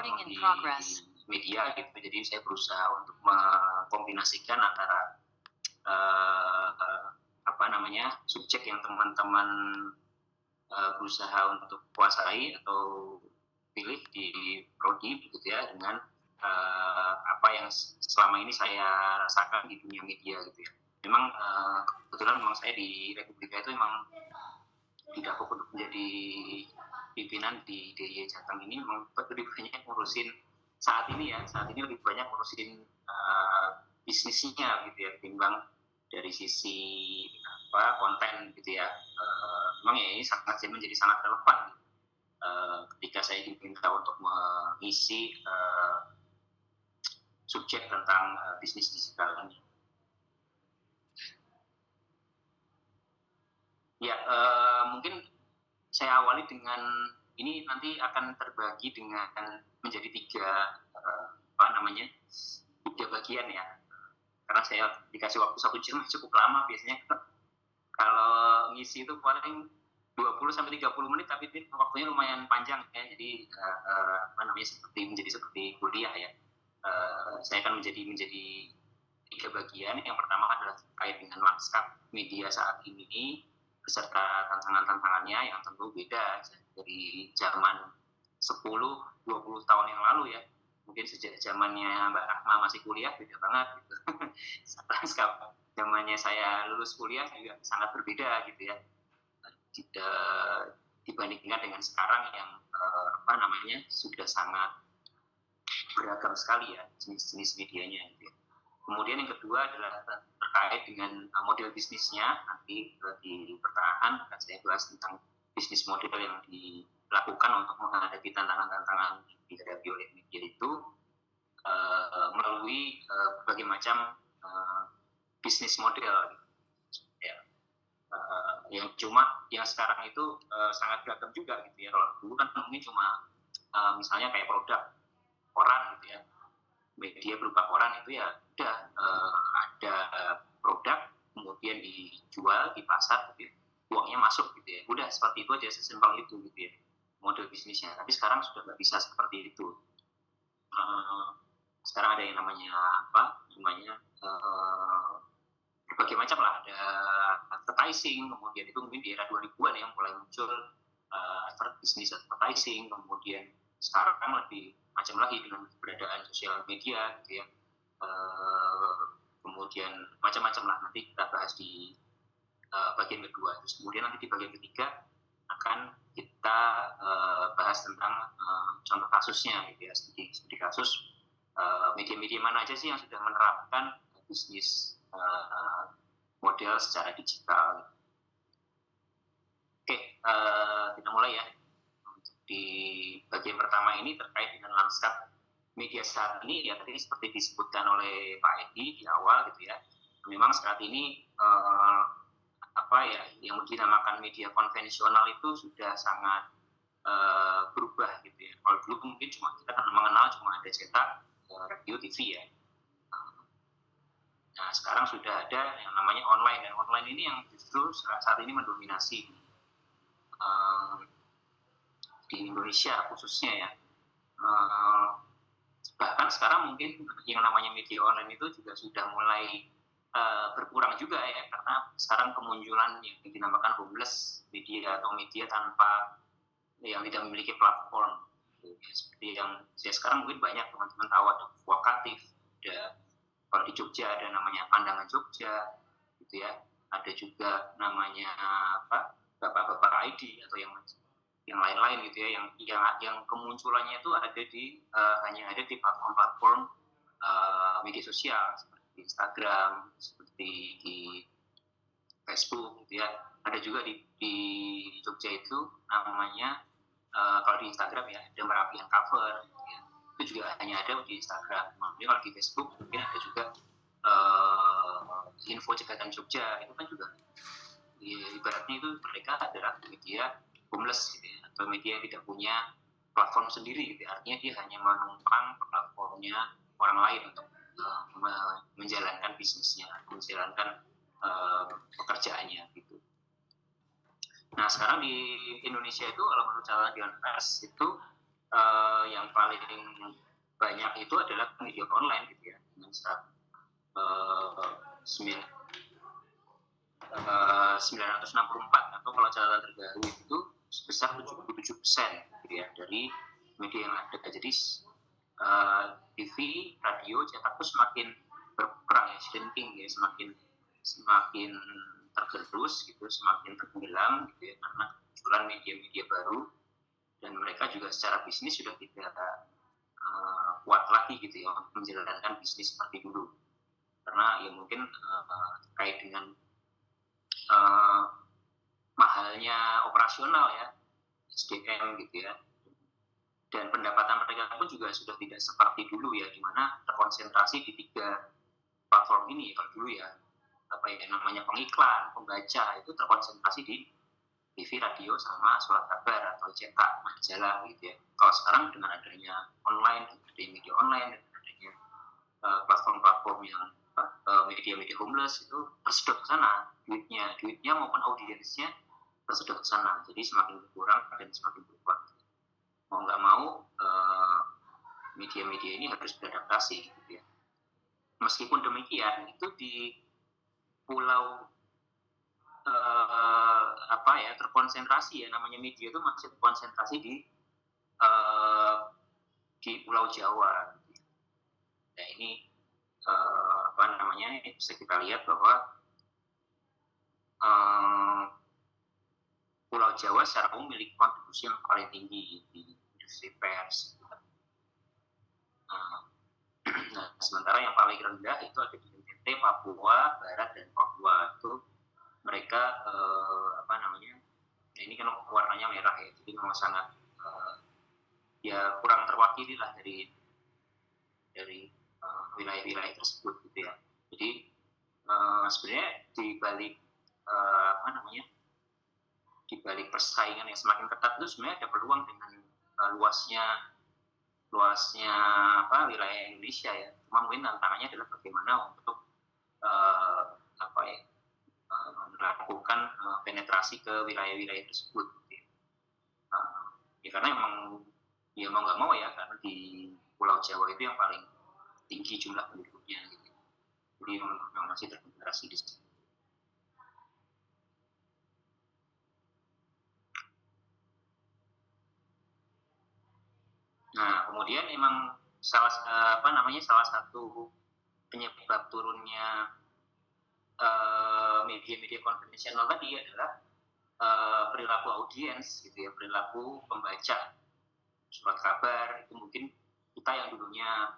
Recording in progress. Media gitu. Jadi saya berusaha untuk mengkombinasikan antara subjek yang teman-teman berusaha untuk kuasai atau pilih di prodi gitu ya, dengan apa yang selama ini saya rasakan di dunia media gitu ya. Memang kebetulan memang saya di Republika itu memang tidak fokus untuk menjadi pimpinan di DIY Jateng ini, memang lebih banyak ngurusin saat ini lebih banyak ngurusin bisnisnya gitu ya, ketimbang dari sisi konten gitu ya. Memang ya ini menjadi sangat relevan ketika saya diminta untuk mengisi subjek tentang bisnis digital ini. Ya, mungkin saya awali dengan ini, nanti akan terbagi dengan menjadi tiga bagian ya. Karena saya dikasih waktu 1 jam cukup lama biasanya. Kalau ngisi itu paling 20-30 menit, tapi waktunya lumayan panjang ya. Jadi seperti kuliah ya. Saya akan menjadi 3 bagian. Yang pertama adalah terkait dengan lanskap media saat ini beserta tantangan-tantangannya yang tentu beda dari zaman 10-20 tahun yang lalu ya. Mungkin sejak zamannya Mbak Rahma masih kuliah beda banget gitu. Lanskap zamannya saya lulus kuliah juga sangat berbeda gitu ya. Dibandingkan dengan sekarang yang sudah sangat beragam sekali ya jenis-jenis medianya gitu ya. Kemudian yang kedua adalah terkait dengan model bisnisnya. Nanti di pertengahan akan saya bahas tentang bisnis model yang dilakukan untuk menghadapi tantangan-tantangan yang dihadapi oleh media itu melalui berbagai macam bisnis model ya. Yang sekarang itu sangat beragam juga gitu ya. Kalau dulu kan mungkin cuma misalnya kayak produk koran gitu ya, media berupa koran itu ya udah ada produk kemudian dijual di pasar gitu ya, uangnya masuk gitu ya, udah seperti itu aja, sesimpel itu gitu ya model bisnisnya. Tapi sekarang sudah nggak bisa seperti itu. Sekarang ada yang namanya berbagai macam lah, ada advertising, kemudian itu mungkin di era 2000-an yang mulai muncul bisnis advertising, kemudian sekarang lebih macam lagi dengan keberadaan sosial media gitu ya. Kemudian macam-macam lah, nanti kita bahas di bagian kedua. Terus kemudian nanti di bagian ketiga akan kita bahas tentang contoh kasusnya gitu ya, studi kasus media-media mana aja sih yang sudah menerapkan bisnis model secara digital. Oke, kita mulai ya. Di bagian pertama ini terkait dengan lanskap media saat ini ya, tadi seperti disebutkan oleh Pak Edi di awal gitu ya. Memang saat ini yang dinamakan media konvensional itu sudah sangat berubah gitu ya. Kalau dulu mungkin kita mengenal cuma ada cetak, radio, TV ya. Nah, sekarang sudah ada yang namanya online, dan online ini yang justru saat ini mendominasi di Indonesia khususnya ya. Bahkan sekarang mungkin yang namanya media online itu juga sudah mulai berkurang juga ya, karena sekarang kemunculan yang dinamakan homeless media atau media tanpa yang tidak memiliki platform. Seperti yang saya sekarang mungkin banyak teman-teman tahu, ada Wakatif, ada kalau di Jogja ada namanya Pandangan Jogja gitu ya. Ada juga namanya Bapak-bapak ID atau yang lain-lain gitu ya, yang kemunculannya itu hanya ada di platform-platform media sosial seperti Instagram, seperti di Facebook gitu ya. Ada juga di Jogja itu namanya kalau di Instagram ya ada Merapian Cover gitu ya. Itu juga hanya ada di Instagram. Kemudian kalau di Facebook mungkin ada juga Info Cegatan Jogja, itu kan juga ibaratnya itu mereka adalah media homeless gitu ya, atau media yang tidak punya platform sendiri gitu. Artinya dia hanya menumpang platformnya orang lain untuk menjalankan bisnisnya, menjalankan pekerjaannya gitu. Nah, sekarang di Indonesia itu kalau menurut catatan Dewan Pers itu yang paling banyak itu adalah media online gitu ya, dengan 964, atau kalau catatan terbaru itu sebesar 77% gitu ya, dari media yang ada. Jadi TV, radio, cetak itu semakin berkurang ya, shrinking ya, semakin tergerus gitu, semakin tenggelam gitu ya, karena munculan media-media baru, dan mereka juga secara bisnis sudah tidak kuat lagi gitu ya untuk menjalankan bisnis seperti dulu, karena ya mungkin terkait dengan mahalnya operasional ya, SDM gitu ya, dan pendapatan mereka pun juga sudah tidak seperti dulu ya, di mana terkonsentrasi di 3 platform ini. Kalau dulu ya apa ya namanya, pengiklan, pembaca itu terkonsentrasi di TV, radio, sama surat kabar atau cetak, majalah gitu ya. Kalau sekarang dengan adanya online, dengan media online, dengan adanya platform-platform yang media-media homeless itu tersedot ke sana, duitnya maupun audiensnya tersedot ke sana. Jadi semakin berkurang dan semakin berkurang. Mau nggak mau media-media ini harus beradaptasi gitu ya. Meskipun demikian, itu di pulau terkonsentrasi ya, namanya media itu masih terkonsentrasi di Pulau Jawa. Nah ini bisa kita lihat bahwa Pulau Jawa secara umum memiliki kontribusi yang paling tinggi di industri pers. Nah, sementara yang paling rendah itu ada di NTT, Papua Barat, dan Papua. Itu mereka ini kan warnanya merah ya, jadi memang sangat ya kurang terwakili lah dari wilayah-wilayah tersebut gitu ya. Jadi sebenarnya di balik persaingan yang semakin ketat itu sebenarnya ada peluang dengan luasnya wilayah Indonesia ya. Cuma mungkin tantangannya adalah bagaimana untuk melakukan penetrasi ke wilayah-wilayah tersebut. Gitu. Ya karena emang ya mau nggak mau ya, karena di Pulau Jawa itu yang paling tinggi jumlah penduduknya gitu. Jadi memang masih terkonsentrasi di sini. Nah, kemudian emang salah satu penyebab turunnya media-media konvensional tadi adalah perilaku audiens gitu ya, perilaku pembaca surat kabar. Itu mungkin kita yang dulunya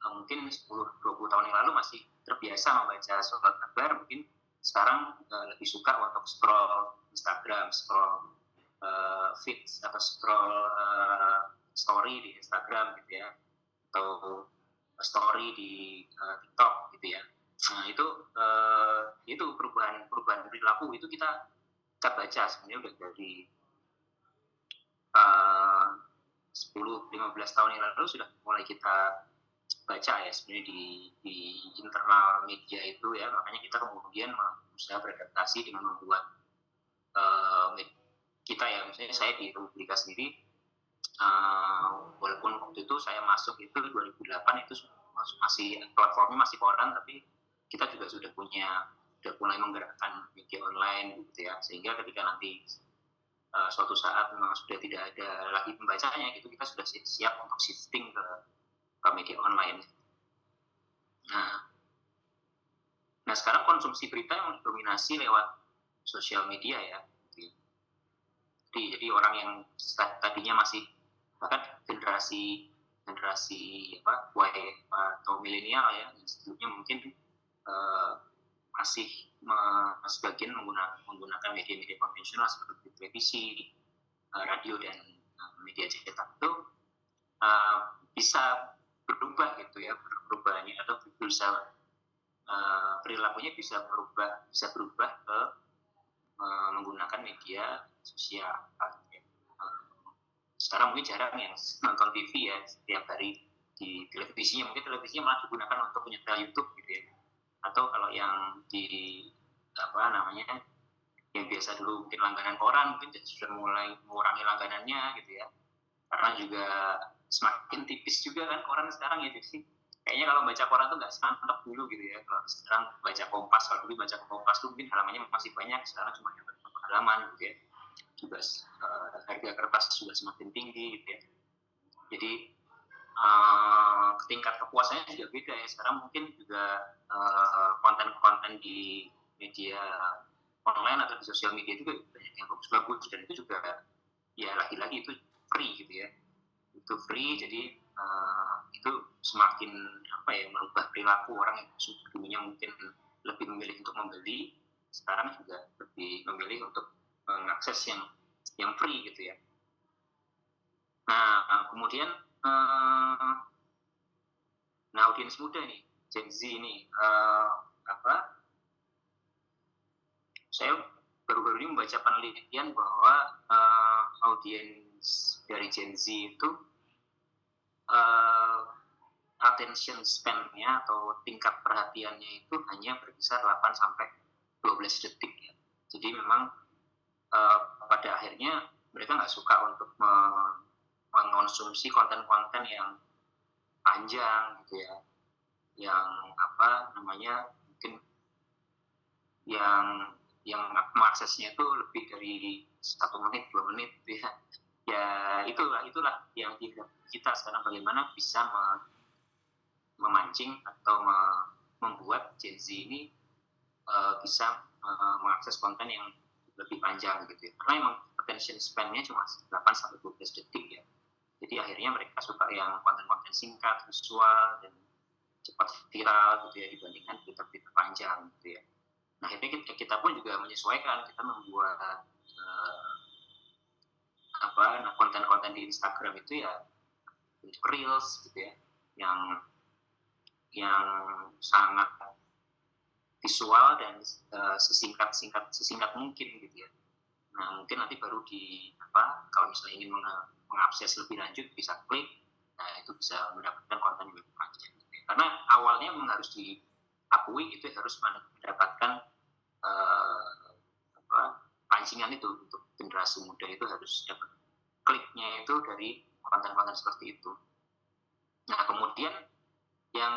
mungkin 10-20 tahun yang lalu masih terbiasa membaca surat kabar, mungkin sekarang lebih suka untuk scroll Instagram, scroll feeds atau scroll story di Instagram gitu ya, atau story di TikTok gitu ya. Nah itu perubahan perilaku itu kita baca sebenarnya udah dari 10-15 tahun yang lalu sudah mulai kita baca ya sebenarnya di internal media itu ya. Makanya kita kemudian berusaha beradaptasi dengan membuat kita ya, misalnya saya di Republika sendiri, walaupun waktu itu saya masuk itu 2008, itu masih platformnya masih koran, tapi kita juga sudah mulai menggerakkan media online gitu ya, sehingga ketika nanti suatu saat memang sudah tidak ada lagi pembacanya gitu, kita sudah siap untuk shifting ke media online. Nah sekarang konsumsi berita yang dominasi lewat sosial media ya. Jadi orang yang tadinya masih, bahkan generasi Y atau milenial ya, sebelumnya mungkin masih sebagian menggunakan media-media konvensional seperti televisi, radio, dan media cetak, itu bisa berubah gitu ya, perubahannya atau berusaha perilakunya bisa berubah ke menggunakan media sosial. Sekarang mungkin jarang yang nonton TV ya setiap hari di televisinya, mungkin televisinya malah digunakan untuk menyetel YouTube gitu ya, atau kalau yang yang biasa dulu mungkin langganan koran, mungkin sudah mulai mengurangi langganannya gitu ya, karena juga semakin tipis juga kan koran sekarang ya, jadi kayaknya kalau baca koran tuh nggak semantap dulu gitu ya. Kalau sekarang baca Kompas, kalau dulu baca Kompas tuh mungkin halamannya masih banyak, sekarang cuma yang halaman gitu ya. Juga harga kertas juga semakin tinggi gitu ya. Jadi tingkat kepuasannya juga beda ya. Sekarang mungkin juga konten-konten di media online atau di sosial media juga banyak yang bagus-bagus, dan itu juga ya lagi-lagi itu free gitu ya. Itu free, jadi itu semakin merubah perilaku orang yang dulunya mungkin lebih memilih untuk membeli, sekarang juga lebih memilih untuk mengakses yang free gitu ya. Nah, kemudian audiens muda nih, Gen Z ini saya baru-baru ini membaca penelitian bahwa audiens dari Gen Z itu attention span-nya atau tingkat perhatiannya itu hanya berkisar 8-12 detik ya. Jadi memang pada akhirnya mereka nggak suka untuk mengonsumsi konten-konten yang panjang gitu ya, yang mungkin yang mengaksesnya itu lebih dari 1 menit 2 menit gitu ya. Ya itulah yang kita sekarang bagaimana bisa memancing atau membuat Gen Z ini bisa mengakses konten yang lebih panjang gitu ya. Karena memang attention span-nya cuma 8-12 detik ya. Jadi akhirnya mereka suka yang konten-konten singkat, visual, dan cepat viral gitu ya, dibandingkan berita-berita panjang gitu ya. Nah, akhirnya kita pun juga menyesuaikan, kita membuat konten-konten di Instagram itu ya reels gitu ya, yang sangat visual dan sesingkat mungkin gitu ya. Nah, mungkin nanti baru kalau misalnya ingin mengakses lebih lanjut bisa klik, nah itu bisa mendapatkan konten yang lebih panjang gitu ya. Karena awalnya memang harus diakui itu harus mendapatkan pancingan itu untuk generasi muda itu harus dapat kliknya itu dari konten-konten seperti itu. Nah, kemudian yang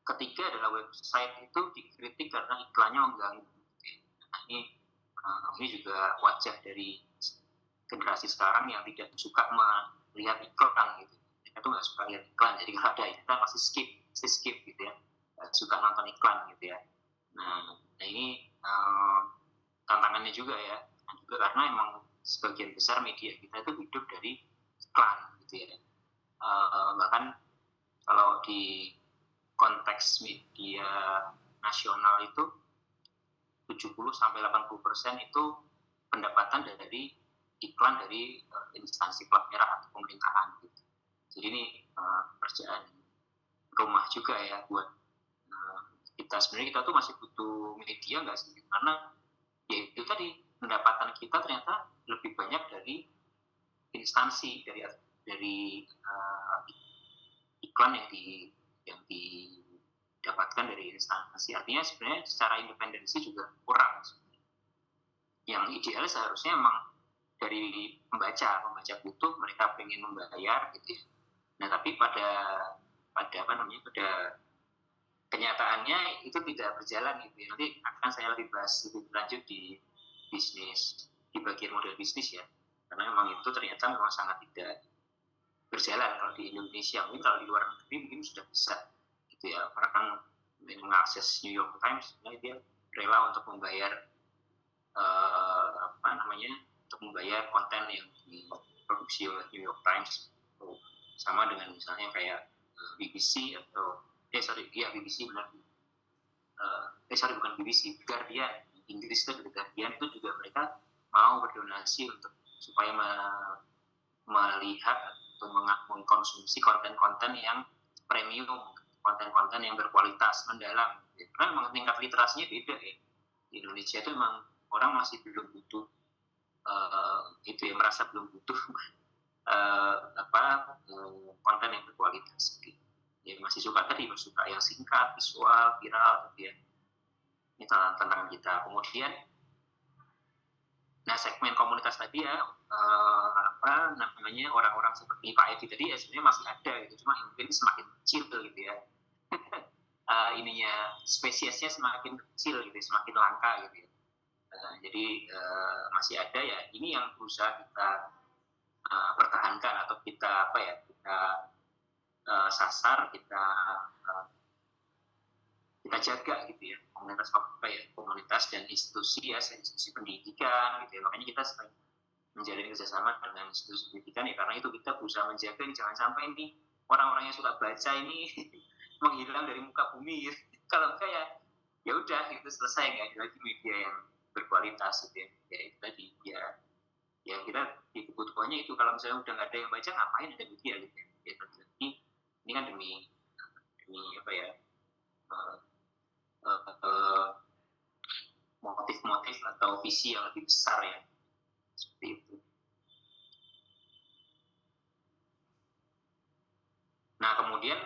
ketiga adalah website itu dikritik karena iklannya mengganggu. Nah, ini juga wajah dari generasi sekarang yang tidak suka melihat iklan gitu. Mereka tuh nggak suka lihat iklan, jadi kalau ada iklan pasti skip gitu ya. Nggak suka nonton iklan gitu ya. Nah ini tantangannya juga ya, dan juga karena emang sebagian besar media kita itu hidup dari iklan gitu ya. Bahkan kalau di konteks media nasional itu 70-80% itu pendapatan dari iklan dari instansi plat merah atau pemerintahan gitu. Jadi ini pekerjaan rumah juga ya buat kita. Sebenarnya kita tuh masih butuh media nggak sih? Karena ya itu tadi, pendapatan kita ternyata lebih banyak dari instansi, dari iklan yang didapatkan dari instansi. Artinya sebenarnya secara independensi juga kurang. Yang ideal seharusnya emang dari pembaca butuh, mereka pengen membayar gitu ya. Nah, tapi pada kenyataannya itu tidak berjalan gitu ya. Nanti akan saya lebih bahas lebih lanjut di bagian model bisnis ya. Karena memang itu ternyata memang sangat tidak berjalan kalau di Indonesia. Mungkin kalau di luar negeri mungkin sudah bisa gitu ya. Orang mengakses New York Times, dia rela untuk membayar untuk membayar konten yang diproduksi oleh New York Times, sama dengan misalnya kayak BBC atau BBC benar, bukan BBC, Guardian Inggris itu, Guardian itu juga mereka mau berdonasi untuk supaya melihat atau mengkonsumsi konten-konten yang premium, konten-konten yang berkualitas, mendalam. Karena memang tingkat literasinya beda ya. Di Indonesia itu memang orang masih belum butuh merasa belum butuh konten yang berkualitas. Ya masih suka yang singkat, visual, viral gitu ya. Ini tantangan kita. Kemudian Nah, segmen komunitas tadi ya, apa namanya, orang-orang seperti Pak Edi tadi ya sebenarnya masih ada gitu, cuma mungkin semakin kecil gitu ya. Ininya spesiesnya semakin kecil gitu, semakin langka gitu ya. Jadi masih ada ya, ini yang berusaha kita pertahankan atau kita apa ya, kita sasar, kita jaga gitu ya, komunitas apa ya, komunitas dan institusi ya, institusi pendidikan gitu ya. Makanya kita sering menjalin kerjasama dengan institusi pendidikan ya, karena itu kita berusaha menjaga ini, jangan sampai ini orang-orang yang suka baca ini menghilang dari muka bumi gitu. Kalau enggak ya udah itu selesai, nggak ada lagi media yang berkualitas gitu ya. Ya itu tadi ya kita di kebutuhannya itu, kalau misalnya udah nggak ada yang baca ngapain ada media gitu ya. Ya ini kan demi apa ya, motif-motif atau visi yang lebih besar ya, seperti itu. Nah, kemudian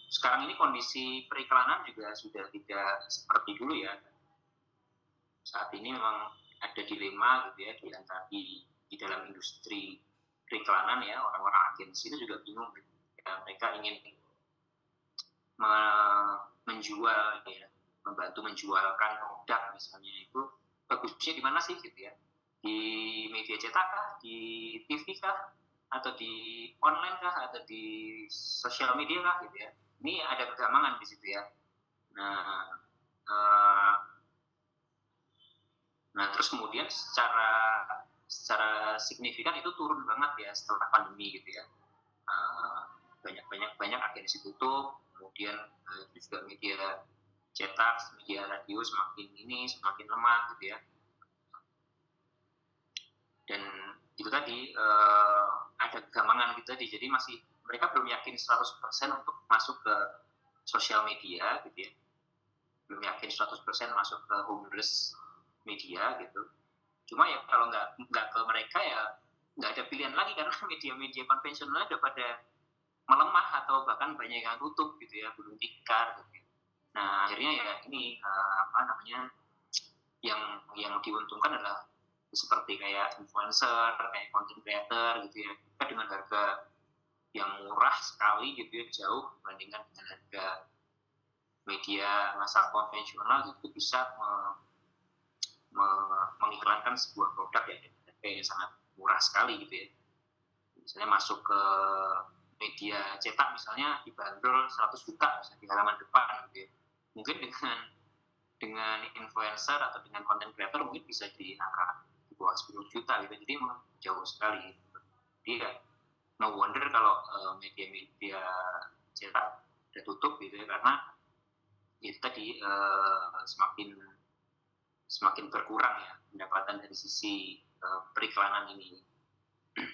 sekarang ini kondisi periklanan juga sudah tidak seperti dulu ya. Saat ini memang ada dilema gitu ya, di dalam industri periklanan ya, orang-orang agensi itu juga bingung gitu. Ya, mereka ingin menjual ya, membantu menjualkan produk misalnya, itu bagusnya di mana sih gitu ya, di media cetak kah, di TV kah, atau di online kah, atau di sosial media kah gitu ya. Ini ada kegamangan di situ ya. Nah terus kemudian secara signifikan itu turun banget ya setelah pandemi gitu ya. Banyak agensi tutup, kemudian juga media cetak, media radio semakin lemah gitu ya. Dan itu tadi ada kegamangan gitu tadi, jadi masih mereka belum yakin 100% untuk masuk ke sosial media gitu ya, belum yakin 100% masuk ke homeless media gitu. Cuma ya kalau nggak ke mereka ya nggak ada pilihan lagi, karena media-media konvensional udah pada melemah atau bahkan banyak yang tutup gitu ya, belum tikar gitu. Nah akhirnya ya ini apa namanya, yang diuntungkan adalah seperti kayak influencer, kayak content creator gitu ya, kita dengan harga yang murah sekali gitu ya, jauh dibandingkan dengan harga media massa konvensional gitu, bisa mengiklankan sebuah produk yang sangat murah sekali gitu ya. Misalnya masuk ke media cetak misalnya dibanderol 100 juta misalnya di halaman depan gitu ya. Mungkin dengan influencer atau dengan content creator mungkin bisa di angka di bawah 10 juta gitu. Jadi memang jauh sekali gitu. Jadi ya no wonder kalau media-media cetak udah tutup gitu ya, karena itu tadi semakin berkurang ya pendapatan dari sisi periklanan ini.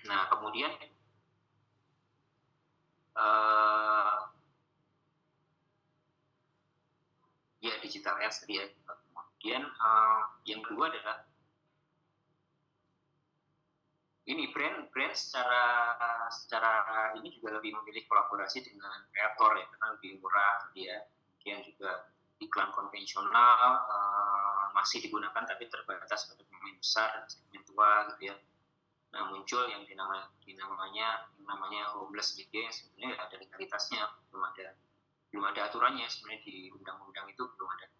Nah kemudian ya digital ads tadi ya. Kemudian yang kedua adalah ini brand secara ini juga lebih memilih kolaborasi dengan kreator ya, karena lebih murah dia. Kemudian juga iklan konvensional masih digunakan tapi terbatas pada pemain besar, segmen tua gitu ya. Nah muncul yang namanya homeless media yang sebenarnya ada legalitasnya, belum ada aturannya sebenarnya di undang-undang itu, belum ada.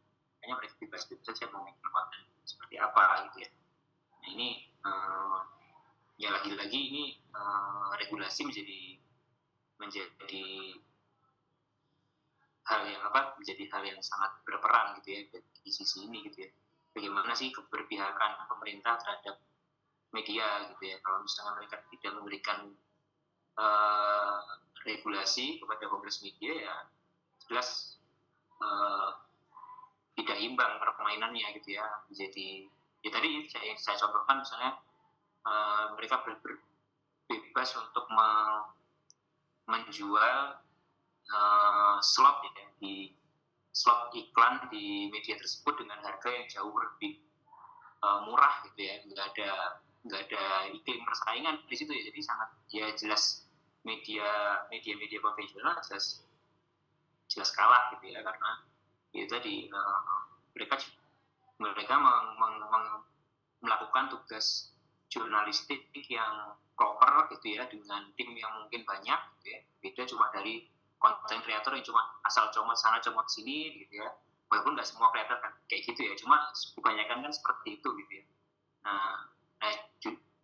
Hanya mereka bebas saja mau bikin konten seperti apa gitu ya. Nah ini ya lagi-lagi ini regulasi menjadi hal yang sangat berperan gitu ya di sisi ini gitu ya. Bagaimana sih keberpihakan pemerintah terhadap media gitu ya, kalau misalnya mereka tidak memberikan regulasi kepada homeless media ya jelas tidak imbang permainannya gitu ya. Jadi ya tadi saya contohkan misalnya mereka bebas untuk menjual slot ya, di slot iklan di media tersebut dengan harga yang jauh lebih murah gitu ya, nggak ada iklim persaingan di situ ya. Jadi sangat ya jelas media konvensional jelas kalah gitu ya, karena itu tadi mereka melakukan tugas jurnalistik yang proper gitu ya, dengan tim yang mungkin banyak gitu ya. Beda cuma dari konten kreator yang cuma asal comot sana comot sini gitu ya. Walaupun nggak semua kreator kan kayak gitu ya, cuma kebanyakan kan seperti itu gitu ya. Nah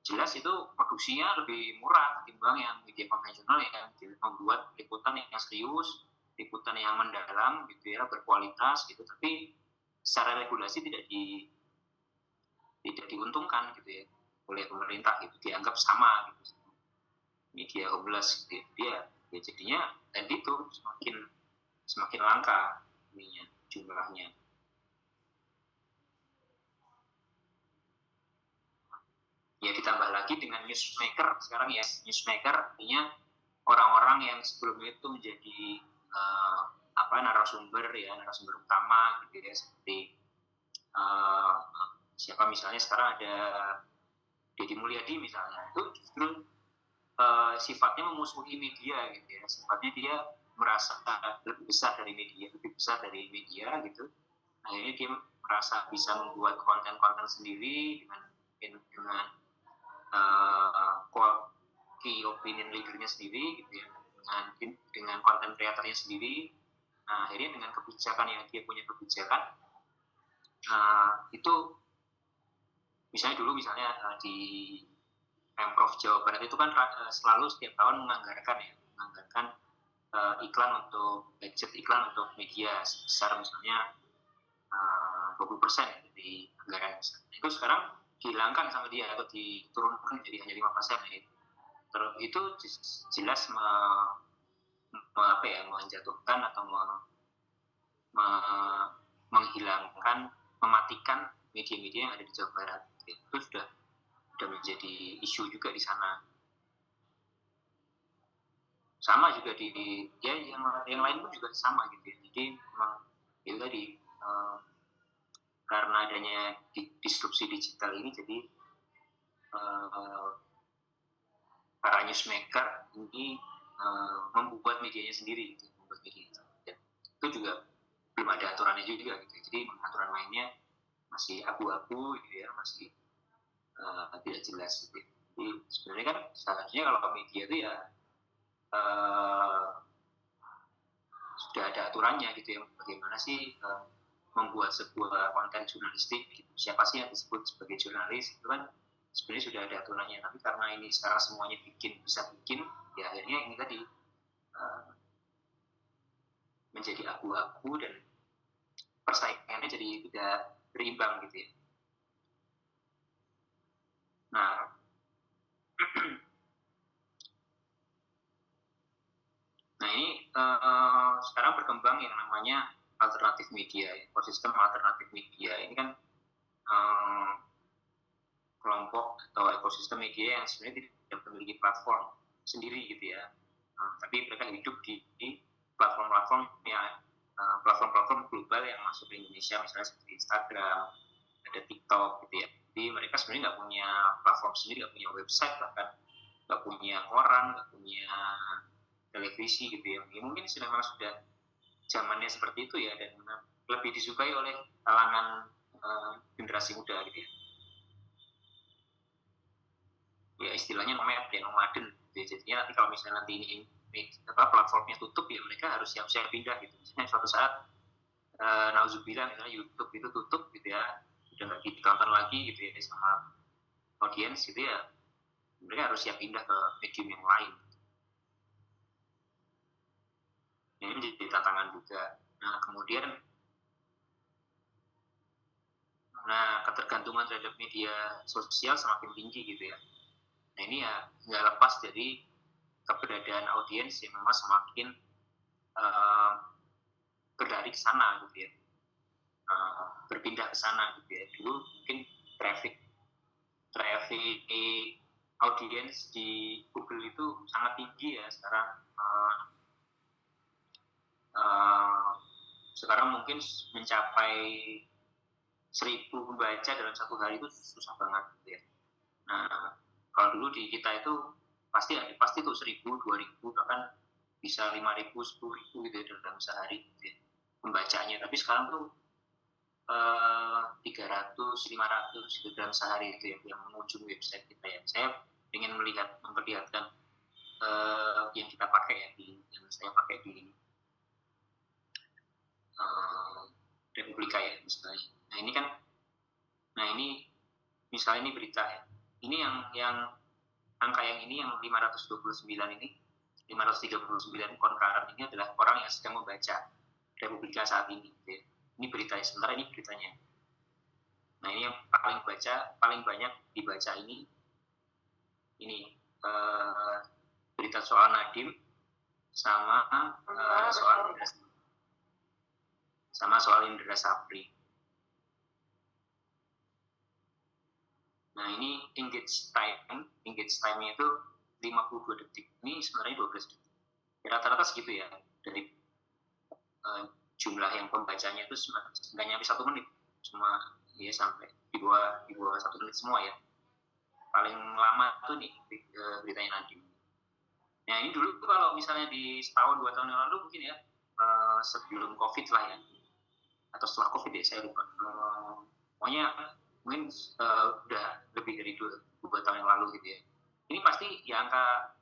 jelas itu produksinya lebih murah ketimbang yang media konvensional yang membuat liputan yang serius, liputan yang mendalam gitu ya, berkualitas gitu, tapi secara regulasi tidak diuntungkan gitu ya oleh pemerintah gitu, dianggap sama gitu media homeless gitu ya. Ya jadinya tadi itu semakin langka ininya jumlahnya. Ya ditambah lagi dengan newsmaker sekarang ya, newsmaker artinya orang-orang yang sebelumnya itu menjadi narasumber utama gitu ya, seperti siapa misalnya sekarang ada Deddy Mulyadi misalnya, itu justru sifatnya memusuhi media gitu ya, sifatnya dia merasa lebih besar dari media gitu. Akhirnya dia merasa bisa membuat konten-konten sendiri dengan key opinion leadernya sendiri gitu ya, dengan konten kreatornya sendiri. Nah akhirnya dengan kebijakan yang dia punya itu misalnya dulu di Pemprov Jawa Barat itu kan selalu setiap tahun menganggarkan iklan untuk budget iklan untuk media sebesar misalnya 20% dari anggaran. Itu sekarang dihilangkan sama dia atau diturunkan jadi hanya 5%. Terus itu jelas menjatuhkan atau menghilangkan, mematikan media-media yang ada di Jawa Barat. Itu sudah menjadi isu juga di sana. Sama juga yang lain pun juga sama gitu ya. Jadi memang itu tadi karena adanya disrupsi digital ini, jadi para newsmaker ini membuat medianya sendiri gitu, itu juga belum ada aturannya juga gitu. Jadi aturan mainnya masih abu-abu gitu ya, masih tidak jelas gitu. Jadi sebenarnya kan seharusnya kalau media itu ya sudah ada aturannya gitu ya, bagaimana sih membuat sebuah konten jurnalistik gitu. Siapa sih yang disebut sebagai jurnalis itu kan sebenarnya sudah ada aturannya, tapi karena ini sekarang semuanya bisa bikin ya, akhirnya ini tadi menjadi abu-abu dan persaingannya jadi tidak berimbang gitu ya. Nah ini sekarang berkembang yang namanya alternatif media, ekosistem alternatif media. Ini kan kelompok atau ekosistem media yang sebenarnya tidak memiliki platform sendiri gitu ya, tapi mereka hidup di platform-platform yang platform-platform global yang masuk ke Indonesia, misalnya seperti Instagram, ada TikTok gitu ya. Jadi mereka sebenarnya nggak punya platform sendiri, nggak punya website, bahkan nggak punya koran, nggak punya televisi gitu ya. Mungkin memang sudah zamannya seperti itu ya, dan lebih disukai oleh kalangan generasi muda gitu ya. Ya istilahnya nomaden gitu ya. Jadinya nanti kalau misalnya nanti ini platformnya tutup ya, mereka harus siap-siap pindah gitu. Misalnya suatu saat nauzubillah misalnya YouTube itu tutup gitu ya, udah nggak ditonton lagi gitu ya sama audiens gitu ya, mereka harus siap pindah ke medium yang lain. Ini menjadi tantangan juga. Nah kemudian ketergantungan terhadap media sosial semakin tinggi gitu ya. Nah ini ya nggak lepas dari keberadaan audiens yang memang semakin berlari ke sana gitu ya, berpindah ke sana gitu ya. Dulu mungkin traffic audiens di Google itu sangat tinggi ya, sekarang mungkin mencapai 1.000 pembaca dalam satu hari itu susah banget gitu ya. Nah kalau dulu di kita itu pasti tuh 1.000, 2.000, bahkan bisa 5.000, 10.000 gitu ya dalam sehari gitu ya, pembacanya. Tapi sekarang tuh 300, 500 gitu dalam sehari itu yang mengunjungi website kita ya. Saya ingin memperlihatkan yang kita pakai ya, yang saya pakai di Republika ya misalnya. Nah ini misalnya ini berita ya. Ini yang angka yang ini yang 529 ini, 539 concurrent ini adalah orang yang sedang membaca Republika saat ini. Gitu ya. Ini beritanya, sementara ini beritanya. Nah ini yang paling banyak dibaca ini berita soal Nadiem sama soal Indra Sapri. Nah ini engage time-nya itu 52 detik. Ini sebenarnya 12 detik. Rata-rata segitu ya. Dari jumlah yang pembacanya itu nggak nyampe 1 menit. Cuma ya sampai di bawah 1 menit semua ya. Paling lama tuh nih beritanya Nadiem. Nah ini dulu kalau misalnya di setahun 2 tahun yang lalu mungkin ya sebelum COVID lah ya. Atau setelah COVID ya, saya lupa. Pokoknya mungkin udah lebih dari 2 tahun yang lalu gitu ya. Ini pasti ya angka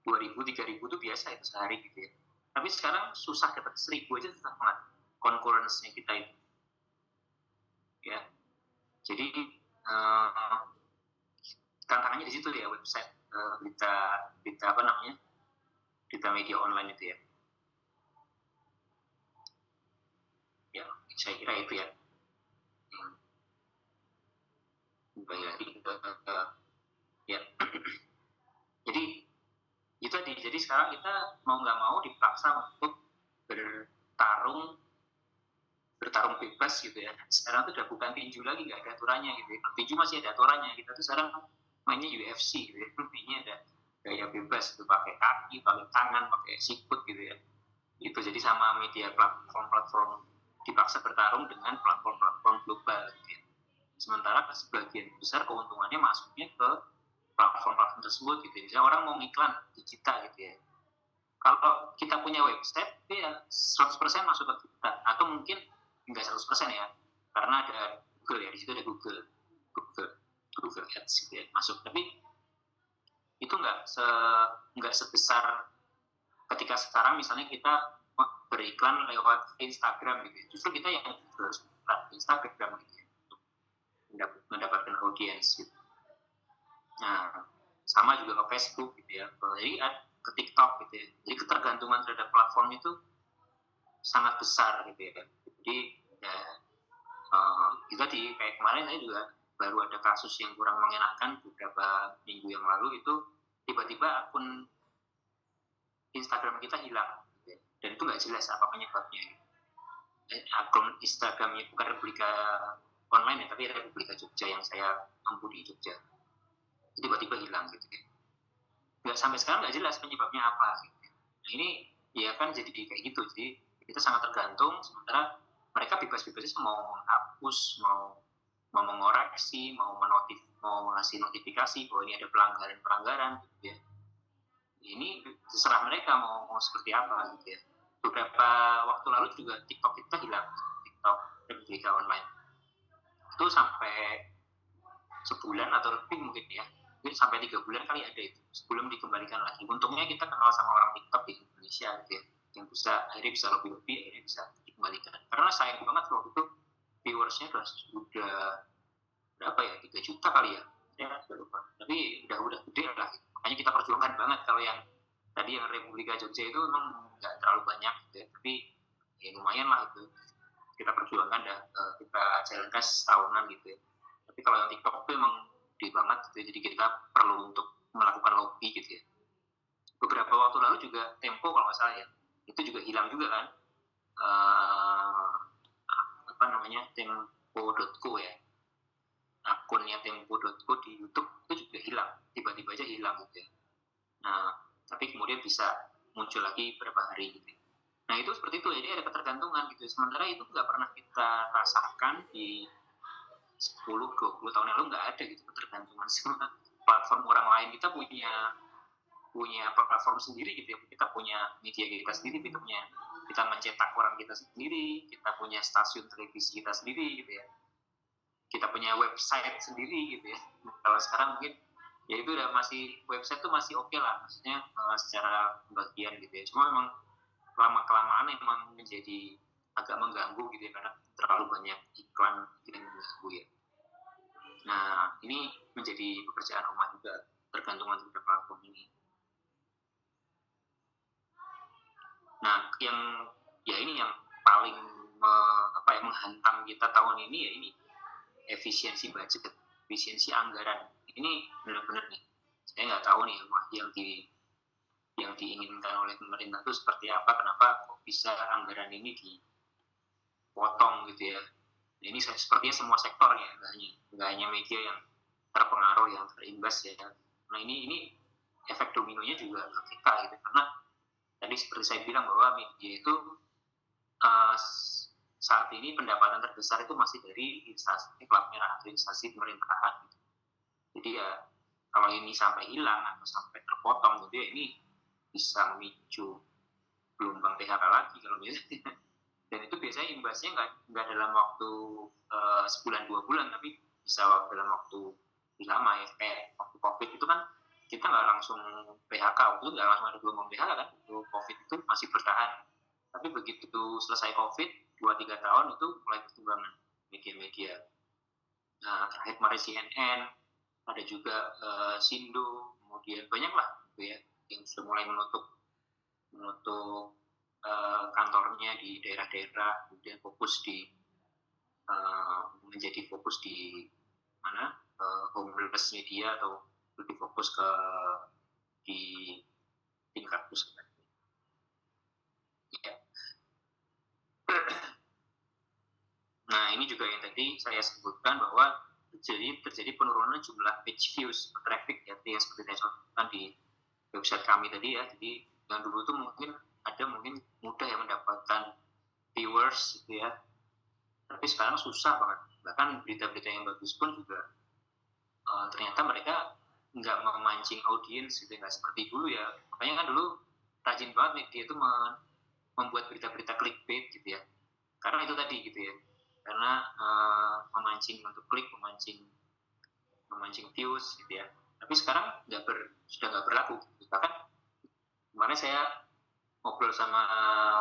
2.000, 3.000 itu biasa itu sehari gitu ya. Tapi sekarang susah dapat 1.000 aja susah banget concurrence-nya kita itu. Ya. Jadi tantangannya di situ ya, website berita apa namanya? Berita media online itu ya. Ya, saya kira itu ya. Ya. Jadi itu tadi. Jadi sekarang kita mau nggak mau dipaksa untuk bertarung bebas gitu ya. Sekarang tuh udah bukan tinju lagi, nggak ada aturannya gitu ya. Tinju masih ada aturannya. Kita tuh sekarang mainnya UFC gitu ya. Mainnya ada gaya bebas itu, pakai kaki, pakai tangan, pakai sikut gitu ya. Itu jadi sama media platform dipaksa bertarung dengan platform global gitu ya. Sementara sebagian besar keuntungannya masuknya ke platform tersebut gitu ya. Misalnya orang mau iklan di kita gitu ya. Kalau kita punya website, ya 100% masuk ke kita. Atau mungkin enggak 100% ya, karena ada Google ya, di situ ada Google Ads gitu ya, masuk. Tapi itu enggak sebesar ketika sekarang misalnya kita beriklan lewat Instagram gitu ya. Justru kita yang harus Instagram gitu ya, untuk mendapatkan audiens gitu. Nah, sama juga ke Facebook gitu ya. Jadi ke TikTok gitu ya. Jadi ketergantungan terhadap platform itu sangat besar gitu ya. Jadi ya itu tadi kayak kemarin saya juga baru ada kasus yang kurang mengenakan beberapa minggu yang lalu, itu tiba-tiba akun Instagram kita hilang gitu ya. Dan itu nggak jelas apa penyebabnya. Akun Instagramnya bukan Republika Online ya, tapi Republika Jogja yang saya mampu di Jogja. Tiba-tiba hilang gitu ya. Nggak, sampai sekarang nggak jelas penyebabnya apa gitu. Nah ini ya kan jadi kayak gitu. Jadi kita sangat tergantung, sementara mereka bebas-bebasnya mau menghapus, mau mengoreksi, mau ngasih notifikasi bahwa ini ada pelanggaran gitu ya. Ini terserah mereka mau seperti apa gitu ya. Beberapa waktu lalu juga TikTok kita hilang, TikTok Republika Online. Itu sampai sebulan atau lebih mungkin ya. Mungkin sampai 3 bulan kali ada itu sebelum dikembalikan lagi. Untungnya kita kenal sama orang TikTok di Indonesia gitu ya, yang akhirnya bisa lebih akhirnya bisa dikembalikan. Karena sayang banget waktu itu viewersnya udah berapa ya, 3 juta kali ya, saya lupa. Tapi udah gede lah gitu. Makanya kita perjuangkan banget. Kalau yang tadi yang Republika Jogja itu memang nggak terlalu banyak gitu ya, tapi ya lumayan lah itu kita perjuangkan dah, kita jalankan setahunan gitu ya. Tapi kalau yang TikTok itu emang gede banget gitu ya, jadi kita perlu untuk melakukan lobby gitu ya. Beberapa waktu lalu juga Tempo kalau nggak salah ya, itu juga hilang juga kan, apa namanya, tempo.co ya, akunnya tempo.co di YouTube itu juga hilang, tiba-tiba aja hilang gitu ya. Nah tapi kemudian bisa muncul lagi beberapa hari gitu ya. Nah itu seperti itu, jadi ada ketergantungan gitu. Sementara itu nggak pernah kita rasakan di 10-20 tahun lalu, nggak ada gitu ketergantungan sama platform orang lain. Kita punya punya platform sendiri gitu ya, kita punya media kita sendiri, kita mencetak koran kita sendiri, kita punya stasiun televisi kita sendiri gitu ya, kita punya website sendiri gitu ya. Kalau sekarang mungkin ya itu udah masih, website tuh masih oke lah, maksudnya secara bagian gitu ya, cuma memang lama-kelamaan memang menjadi agak mengganggu gitu ya, karena terlalu banyak iklan yang mengganggu ya. Nah, ini menjadi pekerjaan rumah juga, tergantungan terhadap platform ini. Nah, ini yang paling menghantam kita tahun ini ya ini, efisiensi budget, efisiensi anggaran. Ini benar-benar nih, saya nggak tahu nih yang diinginkan oleh pemerintah itu seperti apa, kenapa kok bisa anggaran ini dipotong gitu ya. Ini sepertinya semua sektor ya, nggak hanya media yang terpengaruh, yang terimbas ya. Nah ini efek dominonya juga ke kita gitu, karena tadi seperti saya bilang bahwa media itu saat ini pendapatan terbesar itu masih dari instansi plat merah atau instansi pemerintahan gitu. Jadi ya kalau ini sampai hilang atau sampai terpotong gitu ya, ini bisa memicu gelombang PHK lagi kalau misalnya. Dan itu biasanya imbasnya nggak dalam waktu sebulan 2 bulan, tapi bisa dalam waktu lama ya. Kayak waktu COVID itu kan kita nggak langsung PHK, waktu itu nggak langsung ada gelombang PHK kan, waktu COVID itu masih bertahan. Tapi begitu selesai COVID 2-3 tahun itu mulai perkembangan media-media. Nah, terakhir kemarin CNN, ada juga Sindo, kemudian banyak lah gitu ya, yang sudah mulai menutup kantornya di daerah-daerah, kemudian menjadi fokus di mana, homeless media, atau lebih fokus di tingkat pusat. Ya. Nah ini juga yang tadi saya sebutkan bahwa terjadi penurunan jumlah page views, traffic ya, yang seperti saya contohkan di website kami tadi ya. Jadi yang dulu tuh mungkin mudah ya mendapatkan viewers gitu ya, tapi sekarang susah banget. Bahkan berita-berita yang bagus pun juga ternyata mereka nggak memancing audiens gitu, nggak seperti dulu ya. Makanya kan dulu rajin banget media itu membuat berita-berita clickbait gitu ya, karena itu tadi gitu ya, karena memancing untuk klik, memancing views gitu ya. Tapi sekarang sudah nggak berlaku gitu. Bahkan kemarin saya ngobrol sama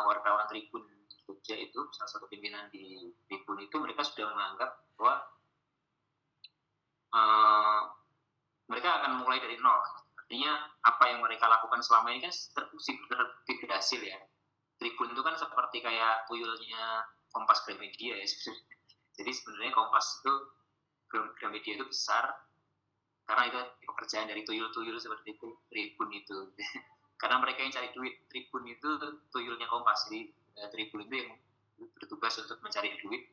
wartawan Tribun Jogja itu, salah satu pimpinan di Tribun itu, mereka sudah menganggap bahwa mereka akan mulai dari nol. Artinya apa yang mereka lakukan selama ini kan terbukti berhasil ya. Tribun itu kan seperti kayak tuyulnya Kompas Gramedia ya. Jadi sebenarnya Kompas itu, Gramedia itu besar karena itu pekerjaan dari tuyul-tuyul seperti itu, Tribun itu. Karena mereka yang cari duit, Tribun itu tuyulnya Kompas. Jadi Tribun itu yang bertugas untuk mencari duit,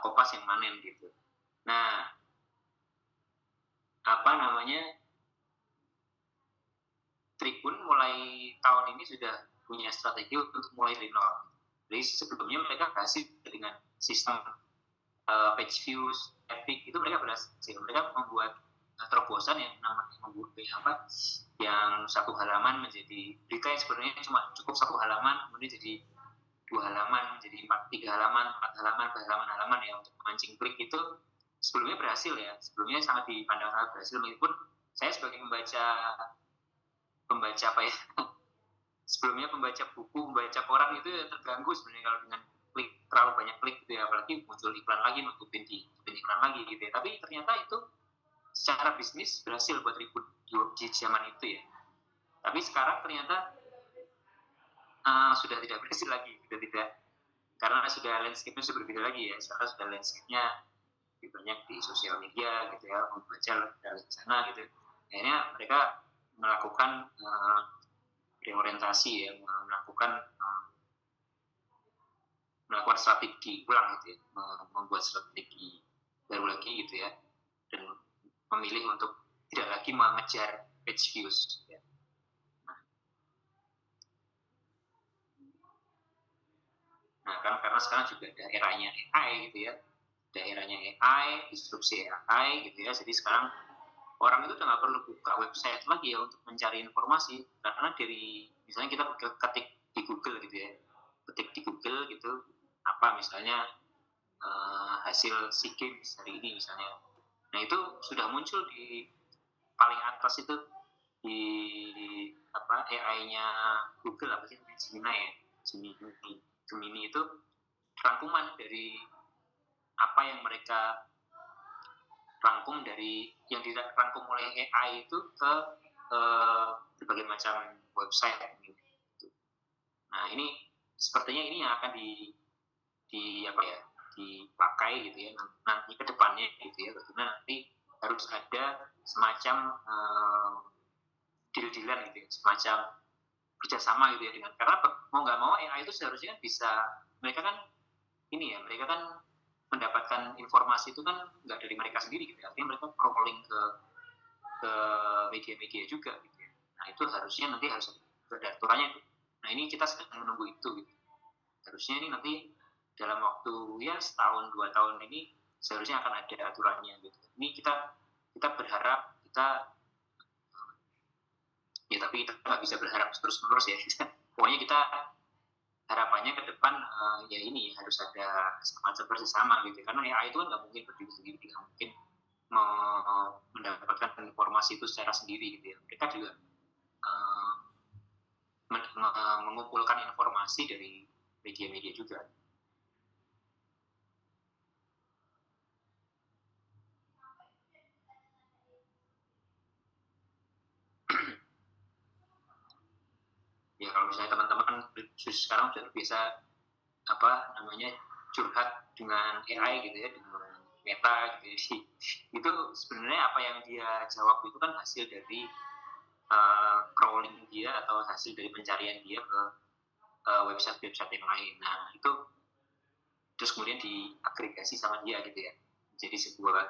Kompas yang manen gitu. Nah, Tribun mulai tahun ini sudah punya strategi untuk mulai dari nol. Jadi sebelumnya mereka berhasil dengan sistem page views, traffic itu mereka berhasil. Mereka membuat terobosan yang namanya yang satu halaman menjadi berita yang sebenarnya cuma cukup satu halaman, kemudian jadi 2 halaman, jadi 3 halaman, 4 halaman ya, untuk memancing klik. Itu sebelumnya berhasil ya, sebelumnya sangat dipandang sangat berhasil, meskipun saya sebagai pembaca sebelumnya pembaca buku, pembaca koran itu ya terganggu sebenarnya kalau dengan klik, terlalu banyak klik gitu ya, apalagi muncul iklan lagi, nutupin iklan lagi gitu ya. Tapi ternyata itu secara bisnis berhasil buat Tribun di zaman itu ya. Tapi sekarang ternyata sudah tidak berhasil lagi, karena sudah landscape-nya sudah berbeda lagi ya. Sekarang sudah landscape-nya lebih banyak di sosial media gitu ya, membaca dari sana gitu. Akhirnya mereka melakukan reorientasi ya, melakukan strategi ulang gitu ya, membuat strategi baru lagi gitu ya, dan memilih untuk tidak lagi mengejar page views ya. Nah kan karena sekarang juga daerahnya AI gitu ya, daerahnya AI, disrupsi AI gitu ya, jadi sekarang orang itu udah nggak perlu buka website lagi ya untuk mencari informasi, karena dari misalnya kita ketik di Google gitu ya, ketik di Google gitu apa misalnya hasil SEA Games hari ini misalnya, nah itu sudah muncul di paling atas itu di apa AI-nya Google apa sih Gemini itu rangkuman dari apa yang mereka rangkum dari yang dirangkum oleh AI itu ke berbagai macam website gitu. Nah ini sepertinya ini yang akan di apa ya dipakai gitu ya nanti ke depannya gitu ya, karena nanti harus ada semacam deal-dealan gitu ya, semacam kerjasama gitu ya dengan, karena mau nggak mau AI itu seharusnya bisa, mereka kan ini ya, mereka kan mendapatkan informasi itu kan nggak dari mereka sendiri gitu ya, artinya mereka crawling ke media-media juga gitu ya. Nah itu harusnya nanti harus ada aturannya. Nah ini kita sedang menunggu itu gitu. Harusnya ini nanti dalam waktu ya setahun 2 tahun ini seharusnya akan ada aturannya gitu. Ini kita berharap ya, tapi kita nggak bisa berharap terus-menerus ya. Pokoknya kita harapannya ke depan ya ini harus ada semacam bersama gitu, karena AI itu kan nggak mungkin berdiri sendiri, nggak mungkin mendapatkan informasi itu secara sendiri gitu ya. Mereka juga mengumpulkan informasi dari media-media juga. Ya kalau misalnya teman-teman sekarang sudah biasa apa namanya curhat dengan AI gitu ya, dengan Meta gitu ya. Itu sebenarnya apa yang dia jawab itu kan hasil dari crawling dia atau hasil dari pencarian dia ke website-website yang lain. Nah itu terus kemudian diagregasi sama dia gitu ya, jadi sebuah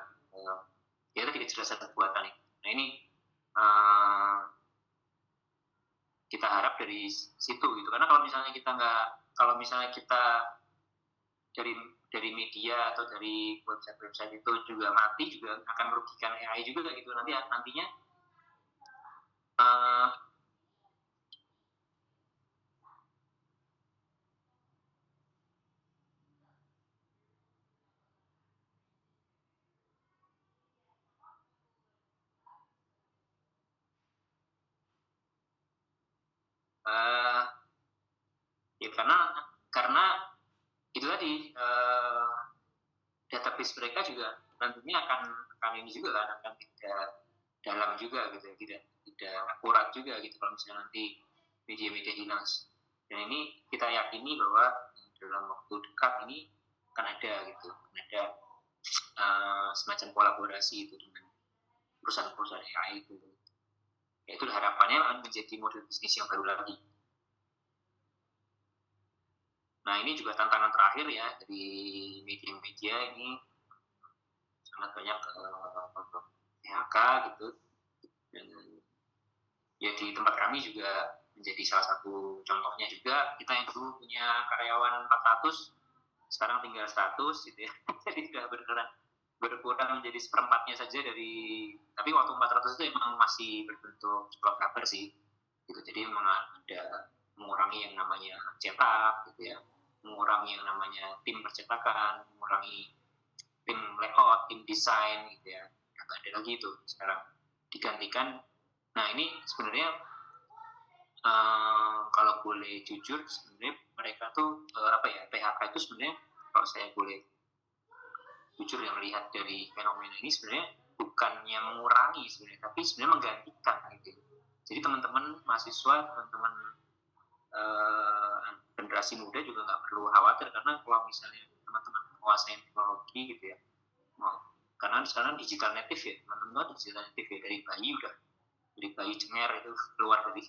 ya tadi kecerdasan buatan. Nah ini kita harap dari situ gitu, karena kalau misalnya kita dari media atau dari website itu juga mati, juga akan merugikan AI juga gitu nantinya ya karena itu tadi database mereka juga nantinya akan ini juga kan, akan tidak dalam juga gitu, tidak akurat juga gitu kalau misalnya nanti media-media hilang. Dan ini kita yakini bahwa dalam waktu dekat ini akan ada gitu, akan ada semacam kolaborasi itu dengan perusahaan-perusahaan AI itu. Ya itu harapannya menjadi model bisnis yang baru lagi. Nah ini juga tantangan terakhir ya dari media-media ini, sangat banyak PHK gitu. Dan ya di tempat kami juga menjadi salah satu contohnya juga, kita yang dulu punya karyawan 400 sekarang tinggal 100 gitu ya. Jadi sudah berkurang menjadi seperempatnya saja dari, tapi waktu 400 itu emang masih berbentuk slot cover sih gitu. Jadi memang ada mengurangi yang namanya cetak gitu ya, mengurangi yang namanya tim percetakan, mengurangi tim layout, tim desain gitu ya, nggak ada lagi itu sekarang, digantikan. Nah ini sebenarnya kalau boleh jujur sebenarnya mereka tuh PHK itu sebenarnya kalau saya boleh jujur yang melihat dari fenomena ini sebenarnya bukannya mengurangi sebenarnya, tapi sebenarnya menggantikan gitu. Jadi teman-teman mahasiswa, teman-teman generasi muda juga nggak perlu khawatir, karena kalau misalnya teman-teman menguasai teknologi gitu ya, karena sekarang digital native ya, teman-teman digital native ya, dari bayi cenger itu keluar dari